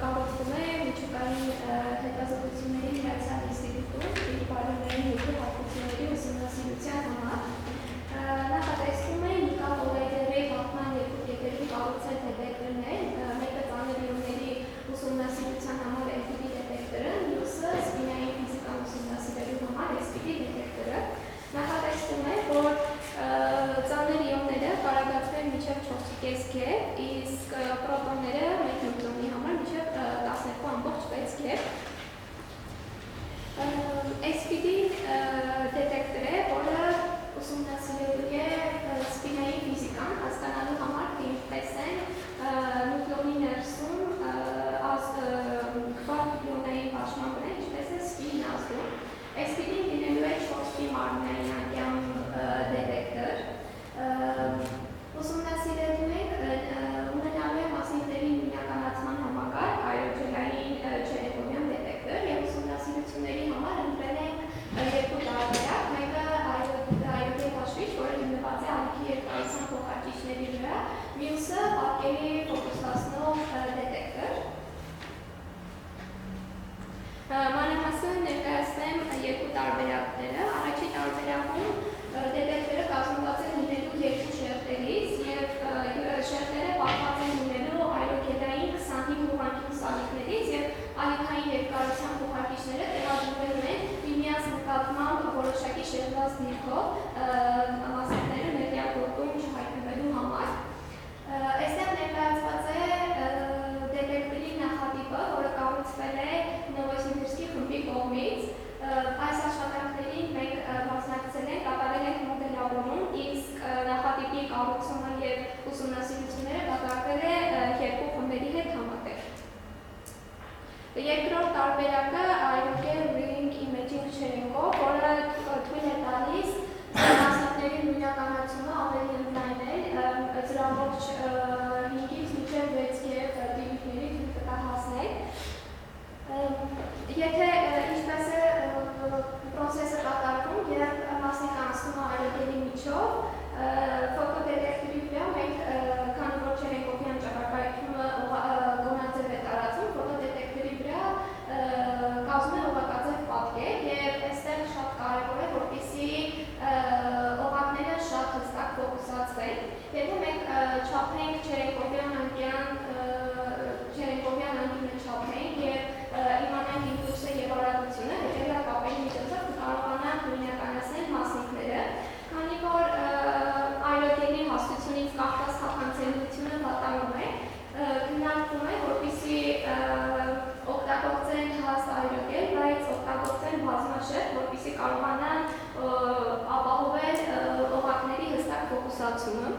կառուցվում է միջուկային հետազոտությունների միացյալ ինստիտուտում իր բարոյների հետի հատկությունների ուսումնասիրության համար։ Նախատեսվում է նիկատոլայդերի հաղթման երկու կետերում կառուցել դետեկտորներ, մեկը ծանր իոնների ուսումնասիրության համար SPD դետեկտորը, մյուսը սպինային ֆիզիկան ուսումնասիրելու համար SPD դետեկտորը։ Նախատեսվում է, որ ծանր իոնները կարագացվեն մինչև 4.5 G, իսկ պրոտոնները 1 նյուտրոնի համար մինչև 12.6 G։ SPD դետեկտոր է, որը ուսումնասիրելու է սպինային ֆիզիկան, հասկանալու համար, թե ինչպես են նյուտրոնի ներսում քվարտ իոնային պաշտման վրա, ինչպես է սպինն ազդում։ SPD-ն լինելու է 4 մարմնային անկյան դետեկտոր։ Ուսումնասիրելու ենք ունենալու է մասնիկների նույնականացման համակարգ, այրոջելային չերեկովյան դետեկտոր և ուսումնասիրությունների համար ընտրել ենք երկու տարբերակ, մեկը այրոջել հաշվիչ, որը հիմնված է ալիքի երկարության փոխարկիչների վրա, մյուսը պատկերի ֆոկուսացնող դետեկտոր։ Մանրամասն ներկայացնեմ երկու տարբերակները։ Առաջին տարբերակում դետեկտորը կազմված է լինելու երկու շերտերից և շերտերը պատված են լինելու այրոգելային 25 ուղղանկյուն սալիկներից և ալիքային երկարության փոխարկիչները տեղադրվելու են միմյանց նկատմամբ որոշակի շերտված դիրքով մասնիկները ներդիակոտում չհայտնվելու համար։ Այստեղ ներկայացված է դետեկտորի նախատիպը, որը կառուցվել է Նովոսիբիրսկի խմբի կողմից։ Այս աշխատանքներին մենք մասնակցել ենք, կատարել ենք մոդելավորում, իսկ նախատիպի կառուցումը և ուսումնասիրությունները կատարվել է երկու խմբերի հետ համատեղ։ Երկրորդ տարբերակը այրոգել Ring Imaging չերենքով, որը թույլ է տալիս մասնիկների նույնականացումը ավելի ընդլայնել, ծրամորճ 5-ից մինչև 6G դիրքների թույլ կտա հասնել։ Եթե ինչպես է պրոցեսը կատարվում, երբ մասնիկը անցնում է այրոգելի միջով, ֆոտոդետեկտորի վրա մենք, քանի որ չերենկովյան ճակատայթումը գոնաձև է տարածում, ֆոտոդետեկտորի վրա կազմում է օղակաձև պատկեր և այստեղ շատ կարևոր է, որպեսզի օղակները շատ հստակ ֆոկուսացվեն։ Եթե մենք չափենք չերենկովյան անկյունը չափենք և իմանանք իմպուլսը և արագությունը, հետևյալ կապերի միջոցով կարողանանք նույնականացնել մասնիկները, քանի որ այրոգելի հաստությունից կախված թափանցելիությունը վատանում է, քննարկվում է, որպեսզի օգտագործեն հաստ այրոգել, բայց օգտագործեն բազմաշերտ, որպեսզի կարողանան ապահովել օղակների հստակ ֆոկուսացումը։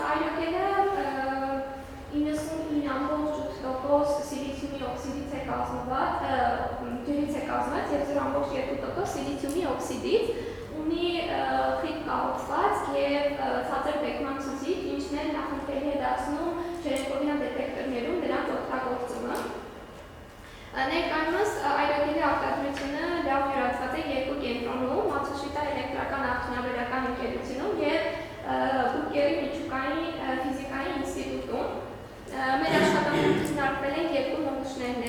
Այրոգելը 99.8% սիլիցիումի օքսիդից է կազմված, ջրից է կազմված և 0.2% սիլիցիումի օքսիդից, ունի խիտ կառուցվածք և ցածր բեկման ցուցիչ, ինչն էլ նախընտրելի է դարձնում չերենկովյան դետեկտորներում դրանց օգտագործումը։ Ներկայումս այրոգելի արտադրությունը լավ յուրացված է երկու կենտրոնում, Մացուշիտա էլեկտրական արդյունաբերական ընկերությունում և Բուկերի միջուկային ֆիզիկայի ինստիտուտում։ Մեր աշխատանքում քննարկվել են երկու նմուշներն։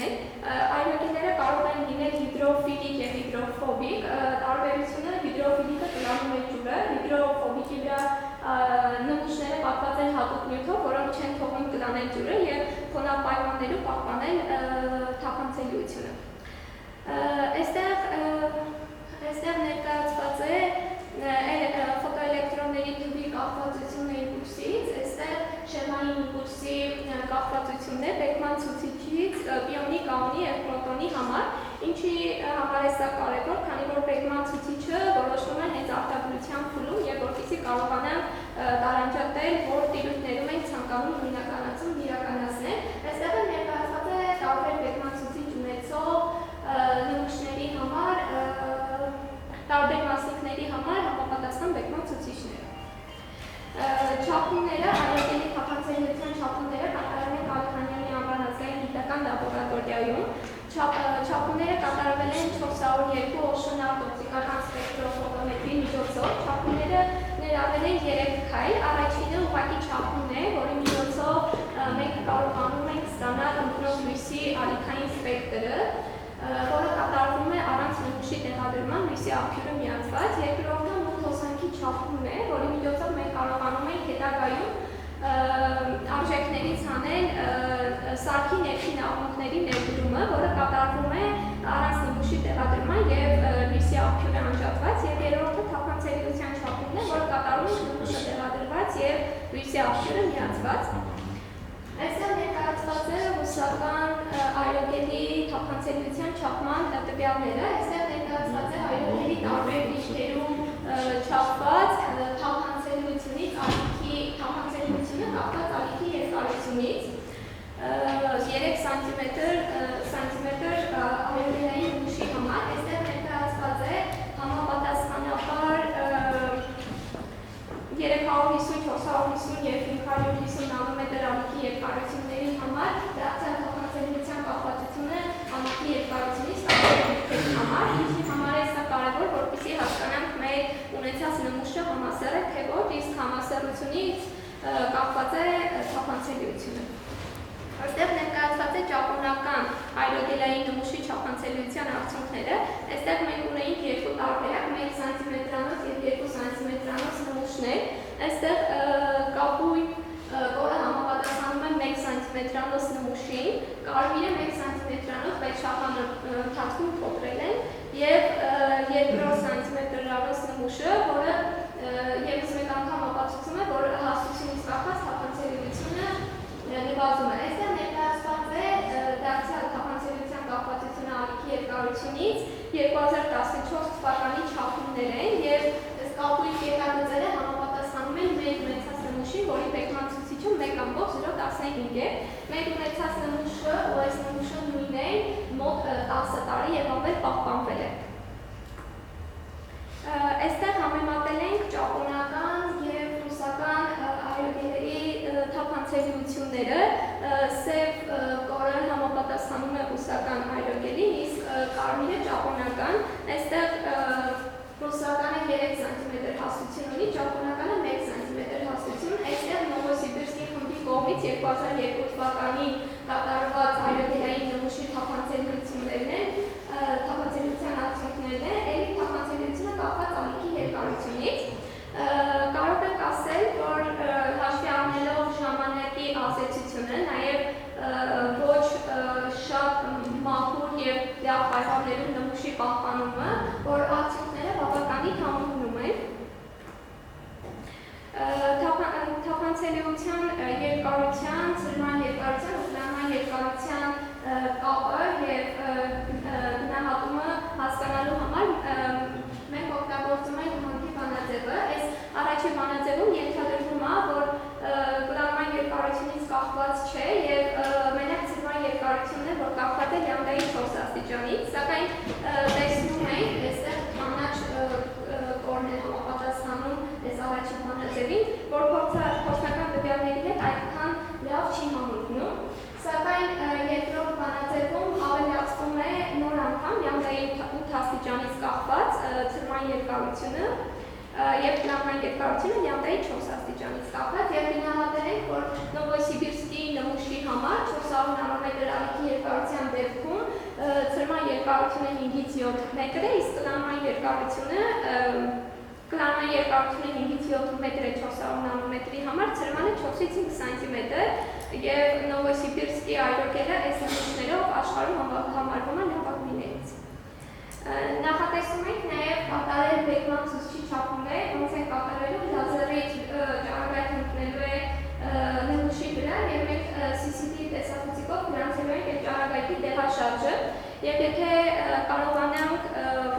Այրոգելները կարող են լինել հիդրոֆիլիկ և հիդրոֆոբիկ։ Տարբերությունը հիդրոֆիլիկը տրանում է ջուրը, հիդրոֆոբիկի վրա նմուշները պատված են հատուկ նյութով, որոնք չեն թողնում կլանել ջուրը և խոնապայմաններում պահպանել թափանցելիությունը։ Այստեղ ներկայացված է ֆոտոէլեկտրոնների թվի կախվածությունը իմպուլսից, այստեղ շեմային իմպուլսի կախվածությունն է բեկման ցուցիչից պիոնի, կաոնի և պրոտոնի համար, ինչի համար է սա կարևոր, քանի որ բեկման ցուցիչը որոշվում է հենց արտադրության փուլում և որպեսզի կարողանան տարանջատել, որ տիրույթներում են ցանկանում նույնականացում իրականացնել։ Այստեղ ներկայացված է տարբեր բեկման ցուցիչ ունեցող նմուշների համար, տարբեր մասնիկների համար համապատասխան բեկման ցուցիչները։ Չափումները, այրոգելի թափանցելիության չափումները կատարվել են Ալիքանյանի անվան ազգային գիտական լաբորատորիայում։ Չափումները կատարվել են 402 օշնարդ օպտիկական սպեկտրոֆոտոմետրի միջոցով։ Չափումները ներառել են 3 քայլ։ Առաջինը ուղղակի չափումն է, որի ալիքային սպեկտրը, որը կատարվում է առանց նմուշի տեղադրման լույսի աղբյուրը միացված, երկրորդը մուտ հոսանքի չափումն է, որի միջոցով մենք կարողանում ենք հետագայում արժեքներից հանել սարքի ներքին աղմուկների ներդրումը, որը կատարվում է առանց նմուշի տեղադրման և լույսի աղբյուրը անջատված, և երրորդը թափանցելիության չափումն է, որը կատարում է նմուշը տեղադրված և լույսի աղբյուրը միացված։ Այստեղ ներկայացված է ռուսական այրոգելի թափանցելիության չափման տվյալները, այստեղ ներկայացված է այրոգելի տարբեր դիրքերում չափված թափանցելիությունից թափանցելիությունը կապված ալիքի երկարությունից 3 սանտիմետր այրոգելային նմուշի համար, այստեղ ներկայացված է համապատասխանաբար 350, 450 և 550 նանոմետր ալիքի երկարությունների համար դարձյալ թափանցելիության կապվածությունը ալիքի երկարությունից տարբեր դիրքերի համար, ինչի համար է սա կարևոր, որպեսզի հասկանանք մեր ունեցած նմուշը համասեռ է, թե ոչ, իսկ համասեռությունից կապված է թափանցելիությունը։ Այստեղ ներկայացված է ճապոնական այրոգելային նմուշի չափանցելիության արդյունքները, այստեղ մենք ունեինք երկու տարբերակ, 1 սանտիմետրանոց և 2 սանտիմետրանոց նմուշներ, այստեղ կապույտ, որը համապատասխանում է 1 սանտիմետրանոց նմուշին, կարմիրը 1 սանտիմետրանոց, բայց շաբաթը ընթացքում փոքրել են, և երկրորդ սանտիմետրանոց նմուշը, որը ևս մեկ անգամ ապացուցում է, որ հաստությունից կախված թափանցելիությունը նվազում է։ Այստեղ ներկայացված է դարձյալ թափանցելիության կապվածությունը ալիքի երկարությունից 2014 թվականի չափումներ են և կապույտ երկարաձերը համապատասխանում են մեր ունեցած նմուշին, որի բեկման ցուցիչը 1.015 է։ Մեր ունեցած նմուշը ու այս նմուշը նույնն է մոտ 10 տարի և ավել պահպանվել է։ Այստեղ համեմատել ենք ճապոնական և ռուսական այրոգելերի թափանցելիությունները, սև կորը համապատասխանում է ռուսական այրոգելին, իսկ կարմիրը ճապոնական, այստեղ ռուսականը 3 սանտիմետր հաստություն ունի, ճապոնականը 1 սանտիմետր հաստություն, այստեղ Նովոսիբիրսկի խմբի կողմից 2002 թվականին կատարված այրոգելային նմուշի թափանցելիություններն են, թափանցելիության արդյունքներն են, էլի թափանցելիությունը կապված ալիքի երկարությունից։ Կարող ենք ասել, որ հաշվի առնելով ժամանակի ազդեցությունը, նաև ոչ շատ մաքուր և լավ պայմաններում նմուշի պահպանումը, որ արդյունքները բավականին համընկնում են։ Թափանցելիության երկարության, ցրման երկարության ու գնահատման երկարության կապը և գնահատումը հասկանալու համար մենք օգտագործում ենք հանքի բանաձևը։ Այս առաջին բանաձևում ենթադրվում է, որ գնահատման երկարությունից կախված չէ և մենակ ցրման երկարությունն է, որ կախված է լյամդայի 4 աստիճանից, սակայն տեսնում ենք այստեղ կանաչ կորն է համապատասխանում այս առաջին բանաձևին, որ փորձնական տվյալների հետ այդքան լավ չի համընկնում, սակայն երկրորդ բանաձևում ավելացվում է նոր անգամ լյամդայի 8 աստիճանից կախված ցրման երկարությունը և գնահատման երկարությունը լյամդայի 4 աստիճանից կախված և գնահատել ենք, որ Նովոսիբիրսկի նմուշի համար 400 նանոմետր ալիքի երկարության դեպքում ցրման երկարությունը 5-ից 7 մետր է, իսկ գնահատման երկարությունը 5-ից 7 մետր է 400 նանոմետրի համար, ցրմանը 4-ից 5 սանտիմետր և Նովոսիբիրսկի այրոգելը այս նմուշներով աշխարհում համարվում է լավագույններից։ Նախատեսում ենք նաև կատարել բեկման ցուցիչի չափումներ, ոնց են կատարելու լազերից ճառագայթ ընկնելու է նմուշի վրա և մենք CCD տեսախցիկով գրանցելու ենք այդ ճառագայթի տեղաշարժը և եթե կարողանանք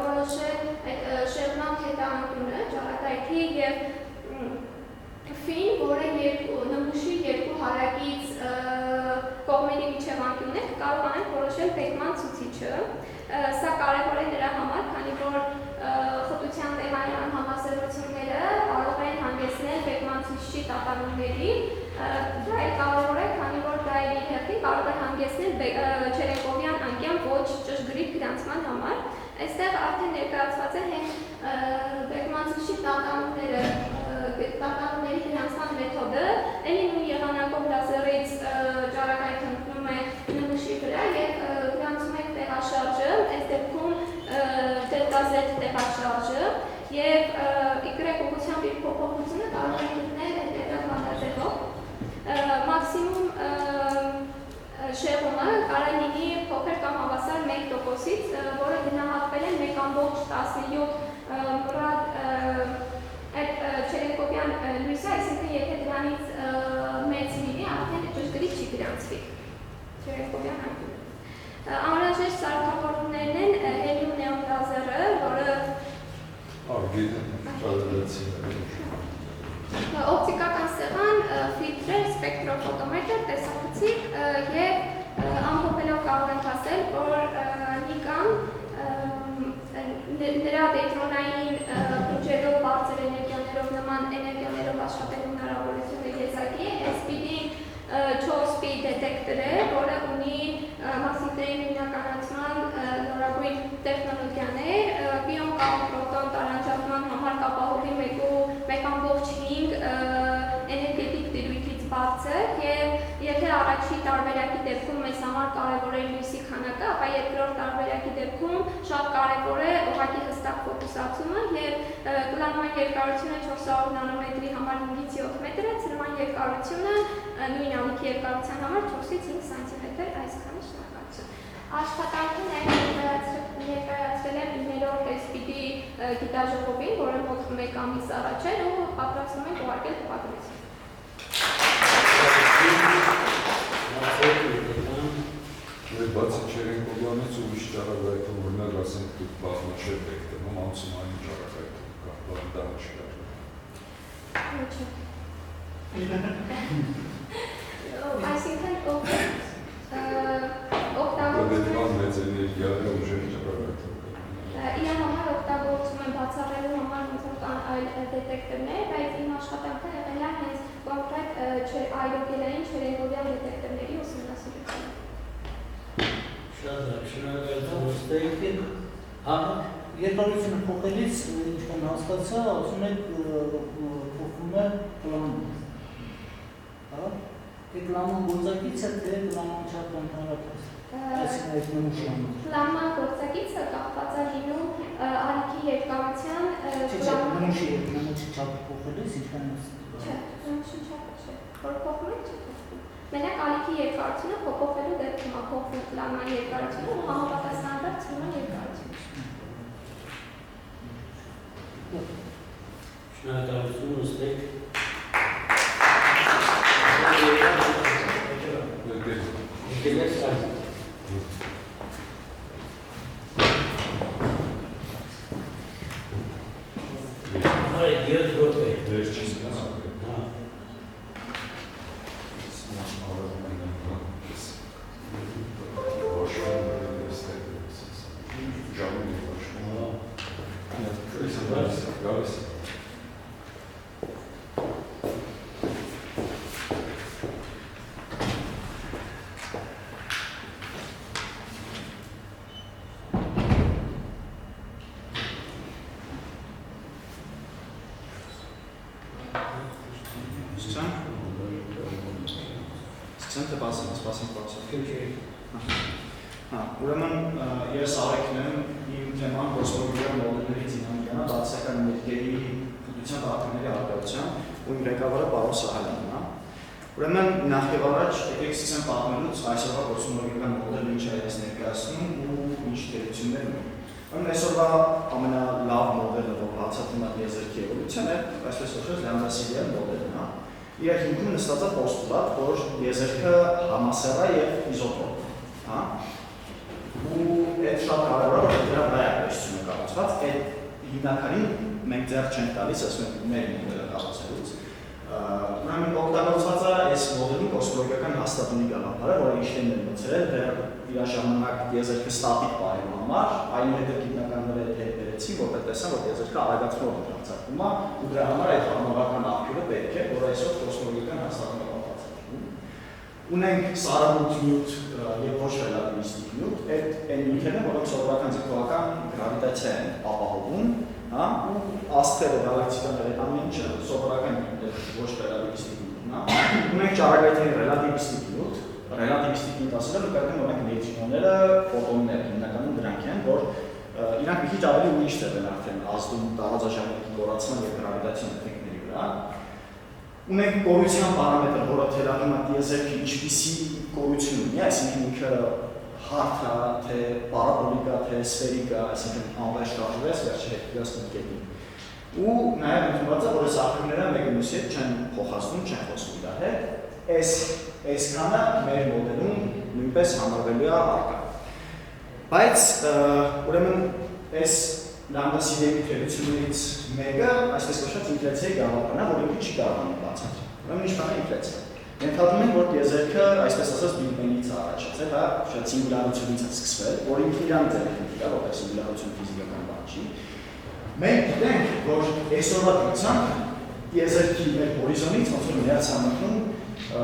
որոշել այդ շեղման հետաանկյունը ճառագայթի և ֆին, որը նմուշի երկու հարակից կողմերի միջև անկյունն է, կարողանանք որոշել բեկման ցուցիչը։ Սա կարևոր է նրա համար, քանի որ խտության տեղային համասեռությունները կարող են հանգեցնել բեկման ցուցիչի տատանումների, դա էլ կարևոր է, քանի որ դա իր հերթին կարող է հանգեցնել Չերենկովյան անկյան ոչ ճշգրիտ գրանցման համար։ Այստեղ արդեն ներկայացված է հենց բեկման ցուցիչի տատանումների գրանցման մեթոդը, էլի նույն եղանակով լազերից ճառագայթ ընկնում է նմուշի վրա և եւ y ուղղությամբ իր փոփոխությունը կարող է գտնել հետեւյալ բանաձևով։ Մաքսիմում շեղումը կարող լինի փոքր կամ հավասար 1%-ից, որը գնահատվել է 1.17 մուրադ Չերենկովյան լույսը, այսինքն եթե դրանից մեծ լինի, արդեն ճշգրիտ չի գրանցվի Չերենկովյան հայտնի։ Անհրաժեշտ սարքավորումներն են հելիում նեոն լազերը, որը օպտիկական սեղան, ֆիլտրեր, սպեկտրոֆոտոմետր, տեսախցիկ եւ ամփոփելով կարող ենք ասել, որ նիկան նրա դեյտրոնային ուժերով, բարձր էներգիաներով, նման էներգիաներով աշխատելու հնարավորությունը եզակի է, SPD-ին 4-P դետեկտոր է, որը ունի մաքսիմումների նույնականացման նորագույն տեխնոլոգիաներ, պիոն կամ պրոտոն տարանջատման համար կապահովի 1.5 էներգետիկ տիրույթից բարձր եւ եթե առաջի տարբերակի դեպքում մեզ համար կարևոր է լույսի քանակը, ապա երկրորդ տարբերակի դեպքում շատ կարևոր է ուղղակի հստակ ֆոկուսացումը եւ կլանման երկարությունը 400 նանոմետրի համար 5-ից 7 մետր է, ցրման երկարությունը նույն ալիքի երկարության համար 4-ից 5 սանտիմետր, այսքանը շնորհակալություն։ Աշխատանքը ներկայացրել եմ 9-րդ SPD գիտաժողովին, որը մոտ 1 ամիս առաջ էր ու պատրաստում ենք ուղարկել տպագրություն։ Բացի Չերենկովյանից ուրիշ ճառագայթումներ, ասենք դուք բազմաշերտ եք տնում, անցումային ճառագայթում կա, բան դա չկա։ Այսինքն օգտագործում մեծ էներգիաներ ուժերի ճառագայթում կա։ Իր համար օգտագործում են բացառելու համար ոնց այլ դետեկտորներ, բայց իմ աշխատանքը եղել է հենց կոնկրետ այրոգելային չերենկովյան դետեկտորների ուսումնասիրությունը։ Շատ շնորհակալություն ոստեքին։ Երկարությունը փոխելիս ինչքան հասկացա, ասում եք փոխում է պլանը։ Հա? Պլանման գործակիցը թե պլանման չափ ընդհանրապես։ Այսինքն այդ նմուշի համար։ Պլանման գործակիցը կախված է լինում ալիքի երկարության նմուշի չափը փոխելիս ինչքան Չէ, նմուշի չափը չէ։ Որ փոխում եք չի փոխում։ Մենակ ալիքի երկարությունը փոփոխելու դեպքում փոխվում պլանման երկարությունը ու համապատասխանաբար ցրման երկարությունը։ Շնորհակալություն ոստեք։ Ուրեմն ես Արեգն եմ, իմ թեման կոսմոլոգիական մոդելների դինամիկան է, բացասական էներգիայի գիտության տարբերների առկայությամբ ու իմ ղեկավարը պարոն Սահալյանն է։ Ուրեմն նախ եւ առաջ եկեք սկսեմ պատմելուց այսօրվա կոսմոլոգիական մոդելը ինչ է այս ներկայացնում ու ինչ դերություններ ունի։ Ուրեմն այսօրվա ամենալավ մոդելը, որ բացատրում է եզրքի էվոլյուցիան է, այսպես ասած Լամդա-Սիլիան մոդելն է։ Իր հիմքում նստած է պոստուլատ, որ եզրքը համասեռ է եւ իզոտրոպ է, հա։ Ու այդ շատ կարևոր է, որ դրա վրա է տեսությունը կառուցված, այդ հիմնականին մենք ձեռ չենք տալիս, ասում ենք մեր մոդելը կառուցելուց։ Ուրեմն օգտագործված է այս մոդելում կոսմոլոգիական հաստատունի գաղափարը, որը Էյնշտայնն է մտցրել դեռ իր ժամանակ եզրքը ստատիկ պահելու համար, այնուհետև գիտնականները հետ բերեցին, որտեղ տեսան, որ եզրքը արագացնող հեռացակվում է, ու դրա համար այդ հարմարական աղբյուրը պետք է, որ այսօր կոսմոլոգիական հաստատունը կապված է։ Ունենք սարավույթ նյութ եւ ոչ ռելատիվիստիկ նյութ, այդ նյութերն են, որոնք սովորական ձգողական գրավիտացիա են ապահովում, հա, ու աստղերը, գալակտիկաները, ամեն ինչը սովորական ոչ ռելատիվիստիկ նյութն է։ Ունենք ճառագայթների ռելատիվիստիկ նյութ, ռելատիվիստիկ նյութ ասելը նկատում ունենք նեյտրինոները, ֆոտոնները, հիմնականում դրանք են, որ իրանք մի քիչ ավելի ուրիշ ձև են արդեն ազդում տարածաշրջանի կորացման եւ գրավիտացիոն էֆեկտների վրա։ Ունենք կորության պարամետր, որը թերահում է տիեզերքը ինչպիսի կորություն ունի, այսինքն ինքը հարթ է, թե պարաբոլիկ է, թե սֆերիկ է, այսինքն անվերջ շարժվես, վերջը հետևյալ կետին։ Ու նաև ընդունված է, որ այս աղբյուրները մեկը մյուսի հետ չեն փոխանցվում, չեն խոսում իրար հետ, այսքանը մեր մոդելում նույնպես համարվելու է առկա։ Բայց ուրեմն այս լամբդա-սիդերի թերություններից մեկը, այսպես կոչված ինֆլյացիայի գաղափարն է, որ ինքը չի կարողանում բացատրել։ Ուրեմն ինչքան է ինֆլյացիա։ Ենթադրում ենք, որ տիեզերքը, այսպես ասած, Բիգ Բենից առաջացել, հա, շատ սինգուլարությունից է սկսվել, որ ինքը իրան ձեռնարկել է, որպես սինգուլարություն ֆիզիկական բան չի։ Մենք գիտենք, որ այսօրվա դրությամբ տիեզերքի մեր հորիզոնից ոնց որ միացամտնում,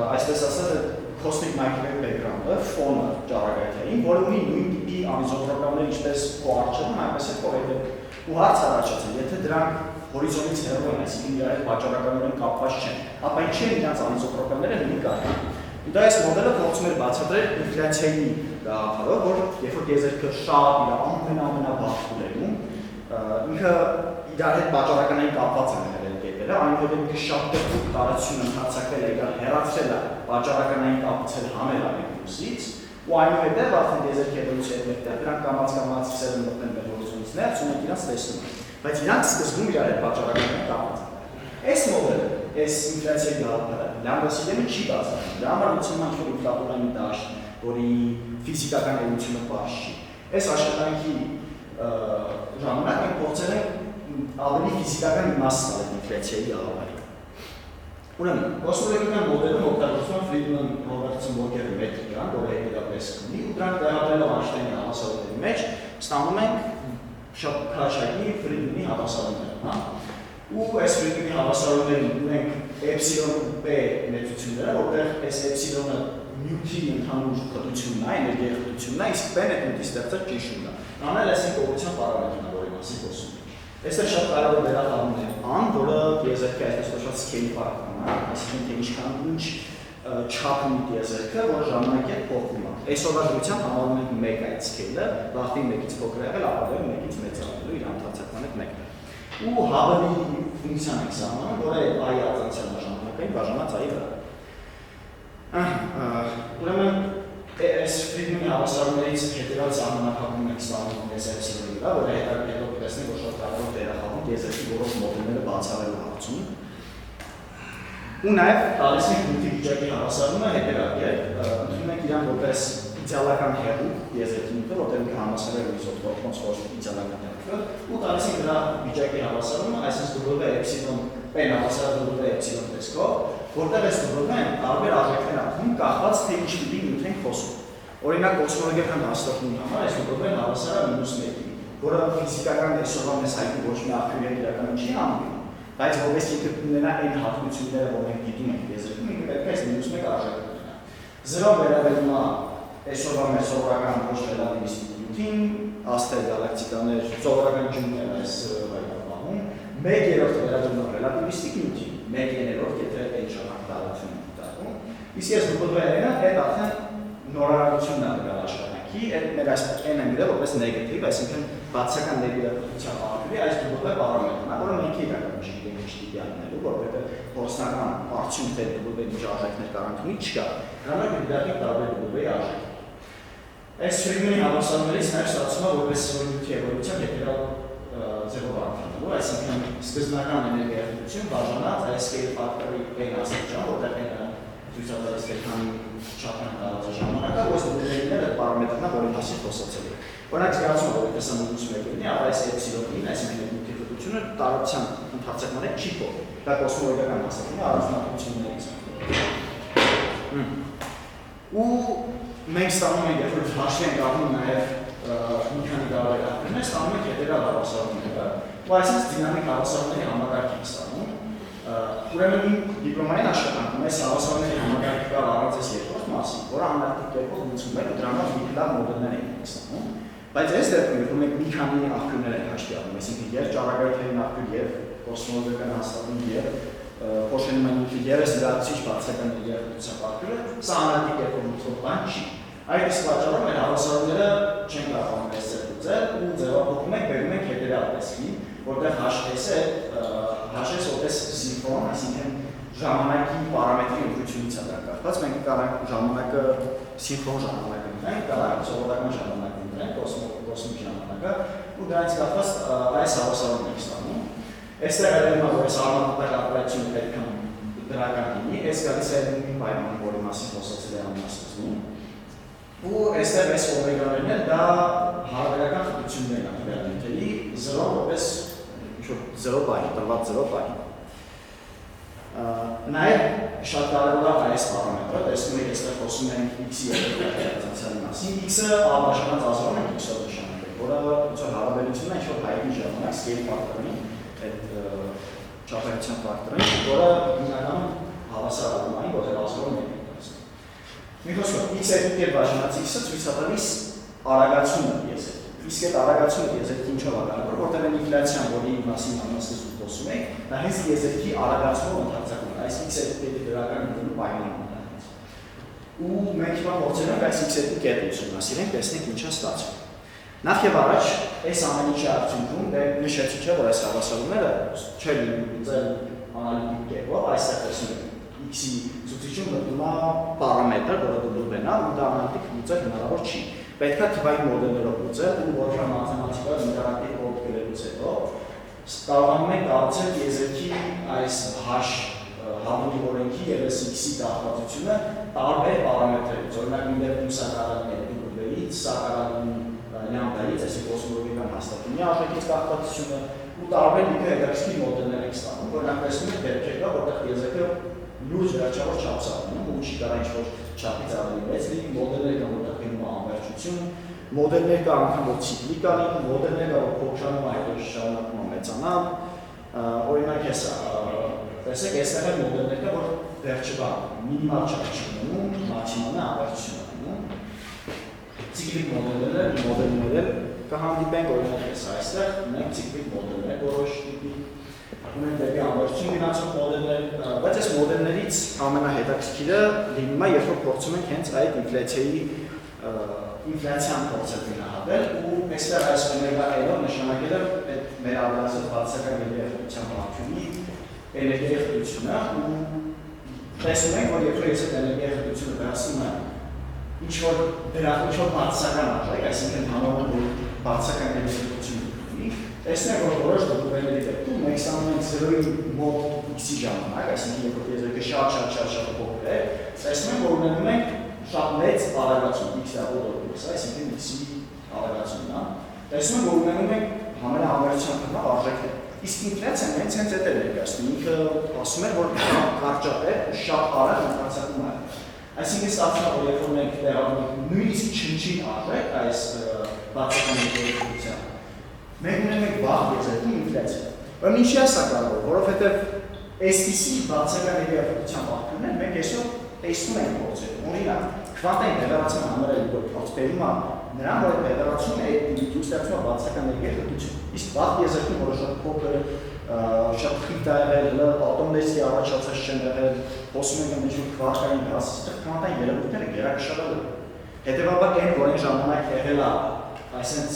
այսպես ասած, cosmic microwave background-ը, ֆոնը ճառագայթային, որը ունի նույն տիպի անիզոտրոպներ, ինչպես կոարչերում, այնպես էլ կողեդել ու հարց առաջացել, եթե դրանք հորիզոնից հեռու են, այսինքն իրար հետ պատճառականորեն կապված չեն, ապա ինչի են իրանց անիզոտրոպները նույն կարգի։ Ու դա այս մոդելը փորձում էր բացատրել ինֆլյացիայի գաղափարով, որ երբ որ տիեզերքը շատ իր ամենաբարձր փուլերում, ինքը իրար հետ պատճառականային կապված են եղել կետերը, այնուհետև ինքը շատ դեպքում տարածություն ընդարձակվել է, իրար հեռացրել է պատճառականային կապից հանել ամենուսից, ու այնուհետև արդեն տիեզերքի էվոլյուցիայի հետ մեկտեղ դրանք կամաց սկսել են մտնել մեր հորիզոնից ներս, ու մենք իրանց տեսնում ենք, բայց իրանք սկզբում իրար հետ պատճառականային կապված են։ Այս մոդելը, այս ինֆլյացիայի գաղափարը լամբդա-սիդերը չի բացատրում, դրա համար լուծում ինչ-որ ինֆլատորային դաշտ, որի ֆիզիկական էությունը պարզ չի։ Այս աշխատանքի ժամանակ մենք փորձել ենք ավելի ֆիզիկական իմաստ տալ ինֆլյացիայի գաղափարին։ Ուրեմն, կոսմոլոգիական մոդելում օգտագործվում է Ֆրիդման-Ռոբերտսոն-Բորգերի մետրիկան, որը հետևապես ունի, ու դրանք տեղադրելով Այնշտայնի հավասարումների մեջ ստանում ենք շատ քաջ հայտնի Ֆրիդմանի հավասարումները, հա։ Ու այս Ֆրիդմանի հավասարումներին ունենք էպսիլոն P մեծությունները, որտեղ այս էպսիլոնը նյութի ընդհանուր խտությունն է, էներգիայի խտությունն է, իսկ P-ն այդ նյութի ստեղծած ճնշումն է։ Անել այսինքն կողության պարամետրն է, որի մասին խոսում ենք։ Այստեղ շատ կարևոր վերահանում է ան, որը տիեզերքի այսպես կոչված scale factor-ն է, այսինքն թե ինչքան ինչ չափ ունի տիեզերքը, որ ժամանակի հետ փոխվում է։ Այսօրվա դրությամբ համարում ենք 1 այդ scale-ը, վաղտի 1-ից փոքր եղել, ապա 1-ից մեծանալու իր ընթացական հետ 1-ը։ Ու Hubble-ի ֆունկցիան ենք սահմանում, որը i-ի ազդեցության ժամանակային բաժանած i-ի վրա։ Ուրեմն այս Ֆրիդմանի հավասարումներից հետևյալ սահմանակապում ենք ստանում այս էպսիլոնի վրա, որը հետո կտեսնենք, որ շատ կարևոր դեր է խաղում տիեզերքի որոշ մոդելները բացառելու հարցում։ Ու նաև տալիս ենք նյութի վիճակի հավասարումը հետևյալի է, ընդունում ենք իրան որպես իդեալական հեղուկ տիեզերքի նյութը, որտեղ ինքը համասարել է իզոտրոպ, ոնց որ իդեալական հեղուկը, ու տալիս ենք դրա վիճակի հավասարումը, այսինքն դուրս է էպսիլոն P-ն հավասարը դուրս է էպսիլոն տեսքով, որտեղ այս դուրսը տարբեր արժեքներ ապրում, կախված թե ինչ տիպի նյութ ենք խոսում։ Օրինակ կոսմոլոգիական հաստատումի համար այս դուրսը հավասարը -1-ի, որը ֆիզիկական այսօրվա մեզ հայտնի ոչ մի աղբյուր իրականում չի հանդիպում, բայց որպես ինքը ունենա այն հատկությունները, որ մենք դիտում ենք տիեզերքում, ինքը պետք է այս -1 արժեքը ունենա։ 0 վերաբերում է այսօրվա մեր սովորական ոչ ռելատիվիստիկ նյութին, աստղեր, գալակտիկաներ, սովորական ջուններ այս վայրապահում, 1/3 վերաբերում է ռելատիվիստիկ նյութին, 1/3 եթե այն ժամանակ տարածություն է դառնում, իսկ այս դուպլվերը այդ արդեն նորարարությունն է դրալ աշխատանքի, այդ մեր այս n-ը գրել որպես նեգատիվ, այսինքն բացական նեգատիվության աղբյուրի այս դուպլվե պարամետրն է, որը մենք իրականում չգիտենք ինչ տիպի անելու, որովհետև փորձնական արդյունք թե դուպլվե ինչ արժեքներ կարանտունի չկա, դրանով դիտարկենք տարբեր դուպլվեի արժեքներ։ Այս Ֆրիդմանի հավասարումներից նաև ստացվում է որպես նյութի էվոլյուցիան հետևյալ ձևով արտանալու, այսինքն սկզբնական էներգիայատություն բաժանած այս scale factor-ի n աստիճան, որտեղ n-ը ցույցատալիս թե քանի չափն տարածա ժամանակը, ու այս դուպլվեիները այդ պարամետրն է, որի մասին խոսացել ենք։ Օրինակ զգացում է, որ եթե սա -1 լինի, ապա այս էպսիլոնին, այսինքն նյութի խտությունը տարածության ընթացակման հետ չի փոխվի։ Դա կոսմոլոգիական հաստատումի առանձնահատկություններից է։ Ու մենք ստանում ենք, երբ որ հաշվի ենք առնում նաև մի քանի տարբեր աղբյուրներ, ստանում ենք հետևյալ հավասարումները, ու այսինքն դինամիկ հավասարումների համակարգ ենք ստանում։ Ուրեմն իմ դիպլոմային աշխատանքում այս հավասարումների համակարգը կար առանց այս երկրորդ մասին, որը անհատիկ կերպով լուծում է, ու դրանով մի լավ մոդելներ ենք ստանում։ Բայց այս դեպքում, երբ մենք մի քանի աղբյուրներ ենք հաշվի առնում, այսինքն եւ ճառագայթային աղբյուր եւ կոսմոլոգիական հաստատում եւ փոշենման նյութի եւս լրացուցիչ բացական երախտության աղբյուրը, սա անհատիկ կերպով լուծող բան չի։ Այդ իսկ պատճառով մեր հավասարումները չեն կարողանում այս ձեռք գործել ու ձևափոխում ենք, բերում ենք հետևյալ տեսքին, որտեղ HS-ը HS որպես սինխրոն, այսինքն ժամանակի պարամետրի ընտրությունից է դա կախված, մենք կարող ժամանակը սինխրոն ժամանակ ընտրենք, կարող սովորական ժամանակ ընտրենք, կոսմիկ ժամանակը, ու դրանից կախված այս հավասարումն ենք ստանում։ Այստեղ այլևս որ այս արմատական ապարատությունը պետք է դրական լինի, այս գալիս է նույն պայմանը, որի մասին խոսացել եմ ամենասկզբում։ Ու այստեղ այս օմեգաներն են, դա հարաբերական խտություններն են վերանյութերի 0 որպես 0 բանի, տրված 0 բանի։ Նաև շատ կարևոր է այս պարամետրը, տեսնում եք այստեղ խոսում ենք x-ի երեխայացիայի մասին, x-ը աբաշանած ազգում ենք x-ով նշանակել, որը հարաբերությունն է ինչ-որ հայտնի ժամանակ scale factor-ին, այդ չափայնության ֆակտորին, որը հիմնականում հավասարանում այն, որտեղ ազգում ենք դասում։ Մի խոսքով, x-ը կերպ բաժանած x-ը ցույց է տալիս արագացումը եզրքի։ Իսկ այդ արագացումը եզրքի ինչով է կարևոր, որտեղ այն ինֆլյացիան, որի մասին ամենասկզբում խոսում ենք, դա հենց եզրքի արագացումով ընդարձակում է, այս x-ը կետի դրական ընդունու պայմանում է։ Ու մենք հիմա փորձել ենք այս x-ը կետը ուսումնասիրենք, տեսնենք ինչ է ստացվում։ Նախ եւ առաջ այս ամեն ինչի արդյունքում նշեցի չէ, որ այս հավասարումները չէ լինում ձեր անալիտիկ կերպով, այստեղ տեսնում եք x-ի ցուցիչում մտնում է պարամետր, որը դուլուբեն է, ու դա անալիտիկ լուծել հնարավոր չի։ Պետք է թվային մոդելներով լուծել, ու որքան մաթեմատիկական ինտերակտիվ կոդ գրելուց հետո կարողանում ենք կառուցել եզրքի այս Հավլի օրենքի եւ x-ի կախվածությունը տարբեր պարամետրերից, օրինակ ինդեպքում սա կարող է w-ից, սա կարող է լյամդայից, այսինքն կոսմոլոգիական հաստատումի արժեքից կախվածությունը ու տարբեր լիքը հետաքրքիր մոդելներ ենք ստանում, որոնք տեսնում եք դեպքեր կա, որտեղ եզրքը լուրջ վերջավոր չափսարանում ու չի կարող ինչ-որ չափից ավելի մեծ լինի, մոդելներ կան, որտեղ գնում է անվերջություն, մոդելներ կա անգամ որ ցիկլիկ կա լինում, մոդելներ կա որ փոքրանում է հետո շարունակում է մեծանալ, օրինակ հեսա, տեսեք, այստեղ էլ մոդելներ կա, որ վերջը կա մինիմալ չափ չի ունենում, մաքսիմալը անվերջություն ունենում Ցիկլիկ մոդելներ կհանդիպենք օրինակ այստեղ ունենք ցիկլիկ մոդելներ որոշ տիպի ունենք դեպի անվերջություն գնացող մոդելներ, բայց այս մոդելներից ամենահետաքրքիրը լինում է, երբ որ փորձում ենք հենց այդ ինֆլյացիան փորձել գնահատել ու այստեղ այս օմեգա-ը նշանակել է այդ մեր ավելացած բացական էներգիայության բաժնի էներգիայի խտությունը ու տեսնում ենք, որ երբ որ այս էներգիայի խտությունը վերացնում է ինչ-որ դրանք ինչ-որ բացական արժեք, այսինքն համարում որ բացական էներգիություն ունի, տեսնենք, որ որոշ դեպքերի դեպքում մենք ստանում ենք 0-ի մոտ x-ի ժամանակ, այսինքն երբ որ եզրքը շատ փոքր է, տեսնում ենք, որ ունենում ենք շատ մեծ արագացում x-ը օդոկս, այսինքն x-ի արագությունն է, տեսնում ենք, որ ունենում ենք համենաանվերջության թվով արժեքներ։ Իսկ ինֆլյացիան հենց այդ է ներկայացնում, ինքը ասում է, որ կարճատև ու շատ արագ ընդարձակում է։ Այսինքն ստացվում է, որ երբ որ մենք տեղադրում ենք նույնիսկ չնչին արժեք այս բացական էներգիայության, մենք ունենում ենք վաղ եզրքի ինֆլյացիա։ Բայց ինչի է սա կարևոր, որովհետև այսպիսի բացական էներգիայության բախումներ մենք այսօր տեսնում ենք փորձերում։ Օրինակ, քվանտային բևեռացման համարել որ փորձ բերում է նրան, որ բևեռացումը այդ ստեղծում է բացական էներգիայություն։ Իսկ վաղ եզրքում որը շատ փոքր շատ խիտ է եղել, ատոմներից առաջացած չեն եղել, խոսում ենք ինչ-որ քվարտային գազ, քվանտային երևույթները գերակշռել են։ Հետևաբար այն, որ այն ժամանակ եղել է այսպես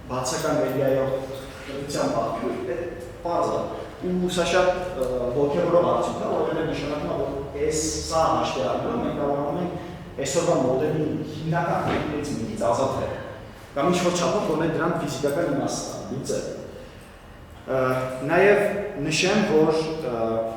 բացական էներգիայով գիտության բախում, դա պարզ է։ Ու սա շատ ոգևորող արդյունք է, որովհետև նշանակում է, որ այս սա հաշվի առնելով մենք կարողանում ենք այսօրվա մոդելի հիմնական խնդիրներից մեկից ազատվել։ Կամ ինչ-որ չափով որ դրան ֆիզիկական իմաստ լուծել։ Նաև նշեմ, որ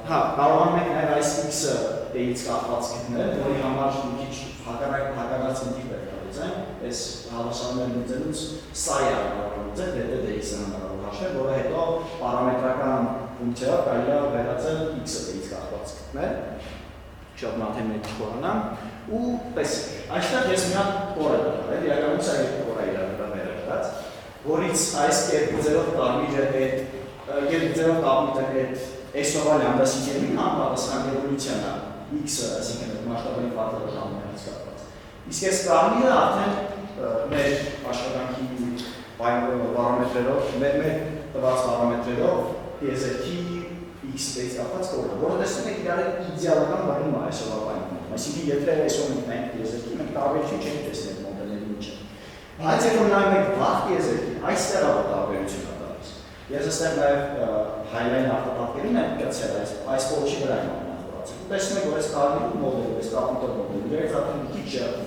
կարողանում ենք նաև այս x-ը d-ից կախված գտնել, որի համար մի քիչ հակառակ ցենտրի պետք է լուծենք, այս հավասարումները լուծելուց սա է հնարավոր լուծել, d-ից է հնարավոր հաշվել, որը հետո պարամետրական ֆունկցիայով կարելի է վերածել x-ը d-ից կախված գտնել, շատ մաթեմատիկ խորանամ, ու տեսեք, այստեղ ես մի հատ կոր եմ դրել, իրականում սա երկու կոր է իրար վրա վերագրած, որից այս երկուձերով կարմիրը երկուձերով կարմիրը այդ այսօրվա լամբդասի գերմին համապատասխան էվոլյուցիան է x-ը, այսինքն մասշտաբային ֆակտորը ժամանակից կապված։ Իսկ այս կարմիրը արդեն մեր աշխատանքի պարամետրերով, մեր տված պարամետրերով եզրքի x-ից կապված կորը, որը տեսնում եք իրար իդեալական բանում է այսօրվա պայմաններում։ Այսինքն եթե այսօր մենք նայենք եզրքի, մենք տարբերություն չենք տեսնել մոդելների միջև։ Բայց երբ որ նայում եք վաղ տիեզերքի, այստեղ է տարբերությունը տալիս։ Ես այստեղ նաև հայլային автопատկերին եմ գցել այս փոչի վրա եմ անախորացել։ Տեսնում եք, որ այս կարմիր մոդելը, այս կապիտալ մոդելը, իրենց արդեն մի քիչ շեղում է։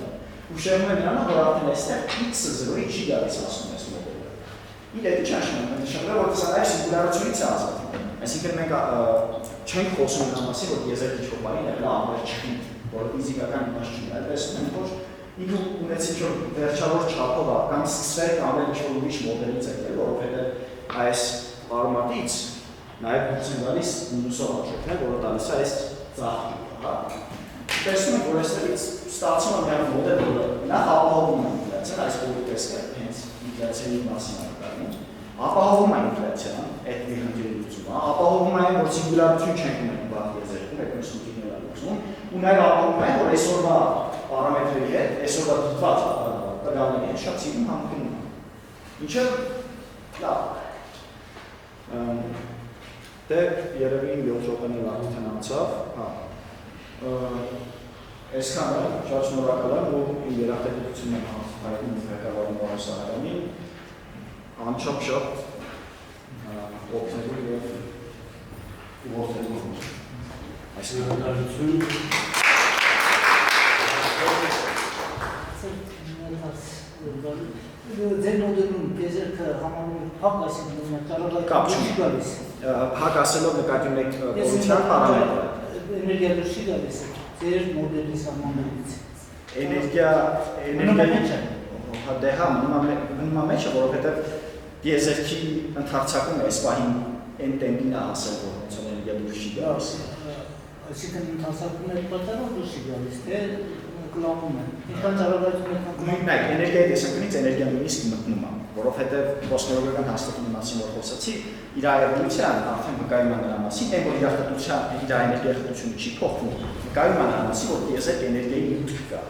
Ու շեղում է նրանով, որ արդեն այստեղ x-ը 0-ի չի գալիս ասում այս մոդելը։ Իր հետի չի նշանակում, որ սա նաև սինգուլարությունից է ազատվում։ Այսինքն մենք չենք խոսում նրա մասին, որ տիեզերքի ճոպային է լավ չի, որ ֆիզիկական իմաստ չի, այլ տեսնում ենք, որ ինքը ունեցի որ վերջավոր չափով է, կամ սկսվել կամ էլ ինչ-որ ուրիշ մոդելից եկել, որովհետև այս ֆորմատից նաև դուրս են գալիս մինուսով արժեքներ, որը տալիս է այս ծախքը, հա։ Տեսնում ենք, որ այստեղից ստացվում է միայն մոդել, որը նախ ապահովում է ինֆլյացիան, այս բոլորը տեսքը հենց ինֆլյացիայի մասին է կարգին, ապահովում է ինֆլյացիան, այդ մի խնդիրը լուծում է, ապահովում է, որ սինգուլարություն չենք ունենում վաղ տիեզերքում, այդ մեր սուտիկները լուծում, ու նաև ապահովում է, որ այսօրվա պարամետրերի հետ, այսօրվա դիտված տվյալների հետ շատ սիրուն համընկնում է։ Ինչը լավ։ Դե երևի 7 րոպեներ արդեն անցավ, հա։ Այսքանը շատ շնորհակալ եմ, ու իմ երախտագիտությունն եմ հայտնում ղեկավարին Վարուժ Սահակյանին, անչափ շատ օգնելու և ուղղորդելու այս շնորհակալություն։ Ձեր մոդելում տիեզերքը համարվում է փակ, այսինքն ճառագայթում չի գալիս։ Փակ ասելով նկատի ունեք կորության պարամետրը։ Էներգիա դուրս չի գալիս ձեր մոդելի սահմաններից։ Էներգիա դե հա մնում մեջ է, որովհետև տիեզերքի ընդարձակում է այս պահին այն տեմպին է ասել, որ ոնց էներգիա դուրս չի գալիս։ Այսինքն ընդարձակում է պատճառով դուրս չի գալիս, թե կլանում է։ Ինչքան ճառագայթում է նայեք, էներգիայի տեսանկյունից էներգիան նույնիսկ մտնում է, որովհետև կոսմոլոգիական հաստատունի մասին որ խոսացի, իր այրությունը արդեն վկայում է նրա մասին, այն որ իր հաստատության իր էներգիախտությունը չի փոխվում, վկայում է նրա մասին, որ տիեզերք էներգիայի նյութ կա։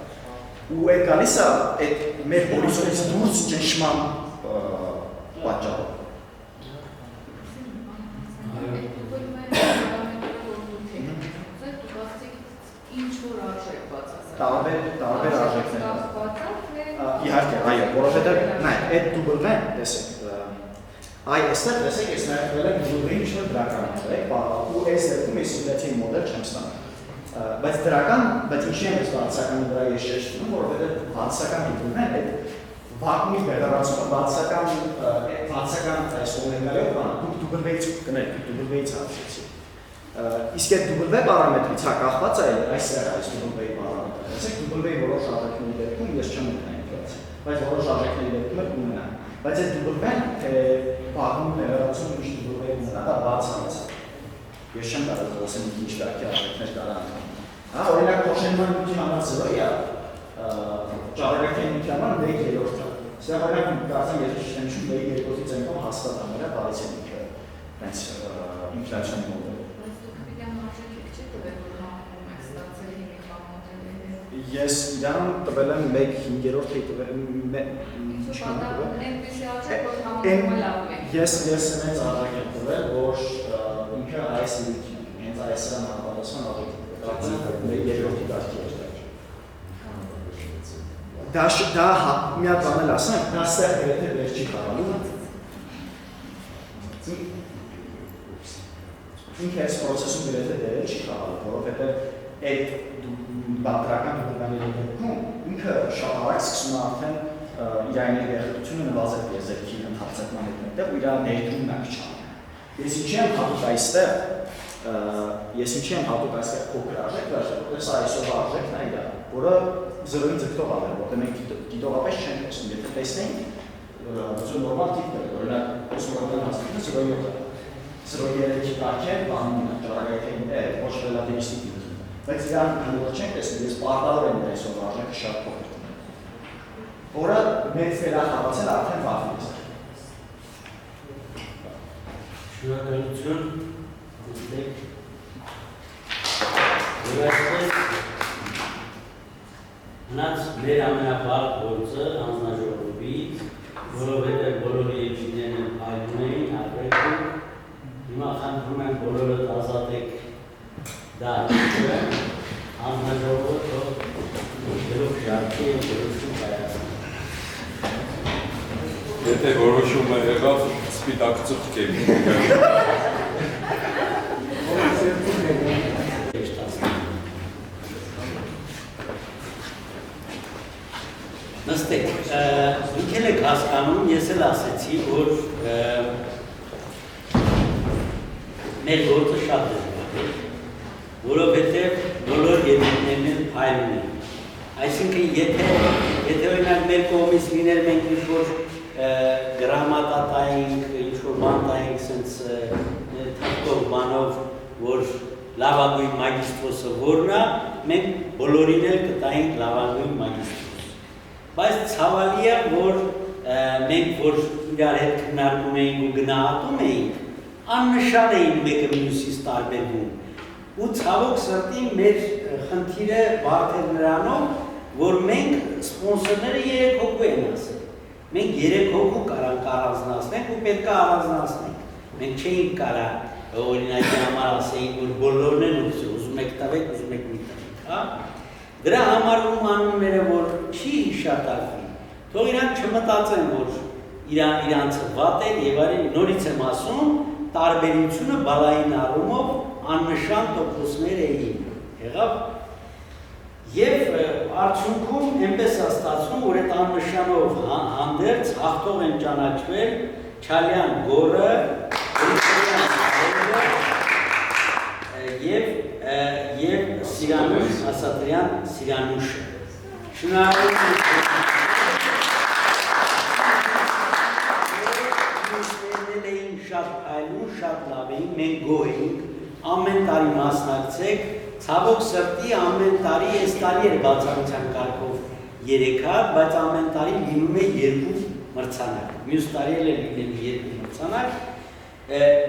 Ու այդ գալիս է այդ մեր հորիզոնից դուրս ճնշման պատճառով։ Տարբեր արժեքներ։ Իհարկե, այո, որովհետև նայեք, այդ W-ն, տեսեք, այ այստեղ տեսեք, ես նայել եմ W-ի ինչ-որ դրական է, ու այս դեպքում ես սիմուլյացիայի մոդել չեմ ստանում։ Բայց դրական, բայց ինչի եմ ես բացականի վրա ես շեշտում, որովհետև բացական W-ն է, այդ վակուումի բեղարացումը բացական այս օմեգայով բանը, դուք W-ից կներեք, W-ից հարցեցի։ Իսկ այդ W պարամետրից հա կախված է այստեղ այս W-ի պարամետրը։ Տեսեք, W-ի որոշ արժեքների դեպքում ես չեմ ունենա ինֆլյացիա, բայց որոշ արժեքների դեպքում ունենա։ Բայց այդ W-ն թե վակուում բեղարացումը միշտ W-ի ունենա, դա բաց հարց է։ Ես չեմ կարող ասեմ ինչ դեպքի արժեքներ կարա անդամ։ Հա, օրինակ փոխանցման նյութի համար 0-ը ճառագայթային նյութի համար 1/3-ը։ Սա օրինակ կարծեմ ես չեմ շուտ 1/2-ից այնքան հաստատ ամենը բարից է ինքը հենց ինֆլյացիայի մոդելը։ Ես իրան տվել եմ 1/5-րդ Ես մեծ արժեք եմ տվել, որ ինքը այս լույքին, հենց այսրան համապատասխան արժեք է երկրորդի դաշտի էր դա մի հատ բան էլ ասեմ, դա ստեղ գրեթե վեր չի կարալու։ Ինքը այս պրոցեսում գրեթե դերել չի կարալու, որովհետև այդ բատրական դուբաների դեպքում ինքը շատ արագ սկսում է արդեն իր էներգիախտությունը նվազել տիեզերքի ընդարձակման հետ մեկտեղ ու իր ներդրումն է քչանում։ Ես ինչի եմ հատուկ այստեղ փոքր արժեք վերջը, որտեղ սա այսօրվա արժեքն է իր, որը 0-ին ձգտող է, որտեղ մենք դիտողապես չենք տեսնում, եթե տեսնենք նորմալ տիպներ, օրինակ կոսմոլոգիական հաստատությունը 0.3-ի տակ է, բանում է ճառագայթային ոչ ռելատիվիստիկ նյութ։ Բայց իրան հանդիպ չենք տեսնում, ես պարտավոր եմ այսօրվա արժեքը շատ փոքր դնել, որը մեծ վերախավացել արդեն վաղուց է։ Շնորհակալություն։ Վերջապես հնաց մեր ամենապարկ գործը անձնաժողովից, որովհետև բոլորի երջիկներն այդում էին, ապրեքում, հիմա խնդրում եմ բոլորդ ազատեք դա ինչը, անձնաժողովը թող գրող շարքի և գրոշում կայացն։ Եթե որոշումը եղավ, սպիտակ ծխկել։ Նստեք, դուք եք հասկանում, ես էլ ասեցի, որ մեր գործը շատ դժվար է, որովհետև բոլոր երկրներն են փայլում են։ Այսինքն, եթե օրինակ մեր կողմից լիներ մենք ինչ-որ գրամատա տայինք, ինչ-որ բան տայինք, սենց թախտող բանով, որ լավագույն մագիստրոսը որն է, մենք բոլորին էլ կտայինք լավագույն մագիստրոս։ Բայց ցավալի է, որ մենք որ իրար հետ քննարկում էինք ու գնահատում էինք, աննշան էին մեկը մյուսից տարբերվում։ Ու ցավոք սրտի մեր խնդիրը բարդ էր նրանով, որ մենք սպոնսորները 3 հոգու են ասել։ Մենք 3 հոգու կարանք առանձնացնենք ու պետք է առանձնացնենք։ Մենք չէինք կարա օրինակի համար ասեինք, որ բոլորն են ուզում եք տվեք, ուզում եք մի տվեք, հա։ Դրա համար ում անունները, որ չի հիշատակվի, թող իրանք չմտածեն, որ իրանցը վատ են և արին նորից եմ ասում, տարբերությունը բալային առումով աննշան տոկոսներ էին, եղավ, և արդյունքում էնպես է ստացվում, որ այդ աննշանով հանդերձ հաղթող են ճանաչվել Չալյան Գորը, և Սիրանուշ Ասատրյան Սիրանուշը։ Շնորհակալություն էին շատ այլուն, շատ լավ էին, մենք գոհ էինք, ամեն տարի մասնակցեք, ցավոք սրտի ամեն տարի, այս տարի էր բացառության կարգով 3 հատ, բայց ամեն տարի լինում է 2 մրցանակ, մյուս տարի էլ է լինել 2 մրցանակ,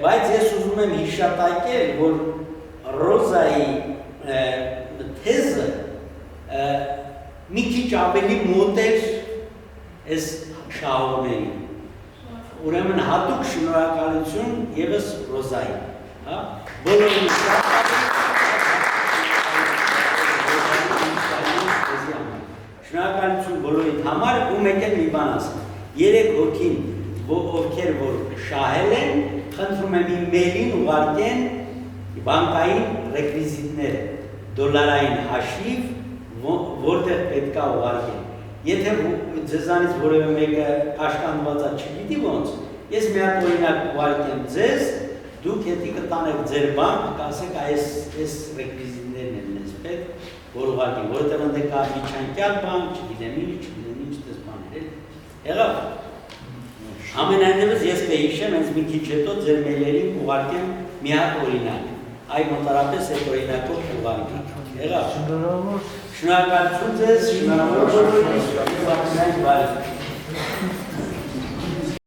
բայց ես ուզում եմ հիշատակել, որ Ռոզայի թեզը մի քիչ ավելի մոտ էր այս շահողներին, ուրեմն հատուկ շնորհակալություն ևս Ռոզայի, բոլորին շնորհակալություն բոլորիդ համար ու մեկ էլ մի բան ասեմ, 3 հոգին, ովքեր որ շահել են, խնդրում եմ իմ մեյլին ուղարկեն բանկային ռեկվիզիտները, դոլարային հաշիվ, որտեղ պետք է ուղարկեն։ Եթե ձեզանից որևէ մեկը կաշկանդված չգիտի ոնց, ես մի հատ օրինակ ուղարկեմ ձեզ, դուք եթե կտանեք ձեր բանկ, կասեք այս ռեկվիզիտներն են մեզ պետք, որ ուղարկեն, որովհետև ընդ կա միջանկյալ բանկ, չգիտեմ ինչ դες բաներ, եղավ։ Ամենայնևս ես կհիշեմ, հենց մի քիչ հետո ձեր մեյլերին ուղարկեմ մի հատ օրինակ, այ մոտարապես այդ օրինակով ուղարկենք, եղավ։ Շնորհակալություն ձեզ, շնորհակալություն,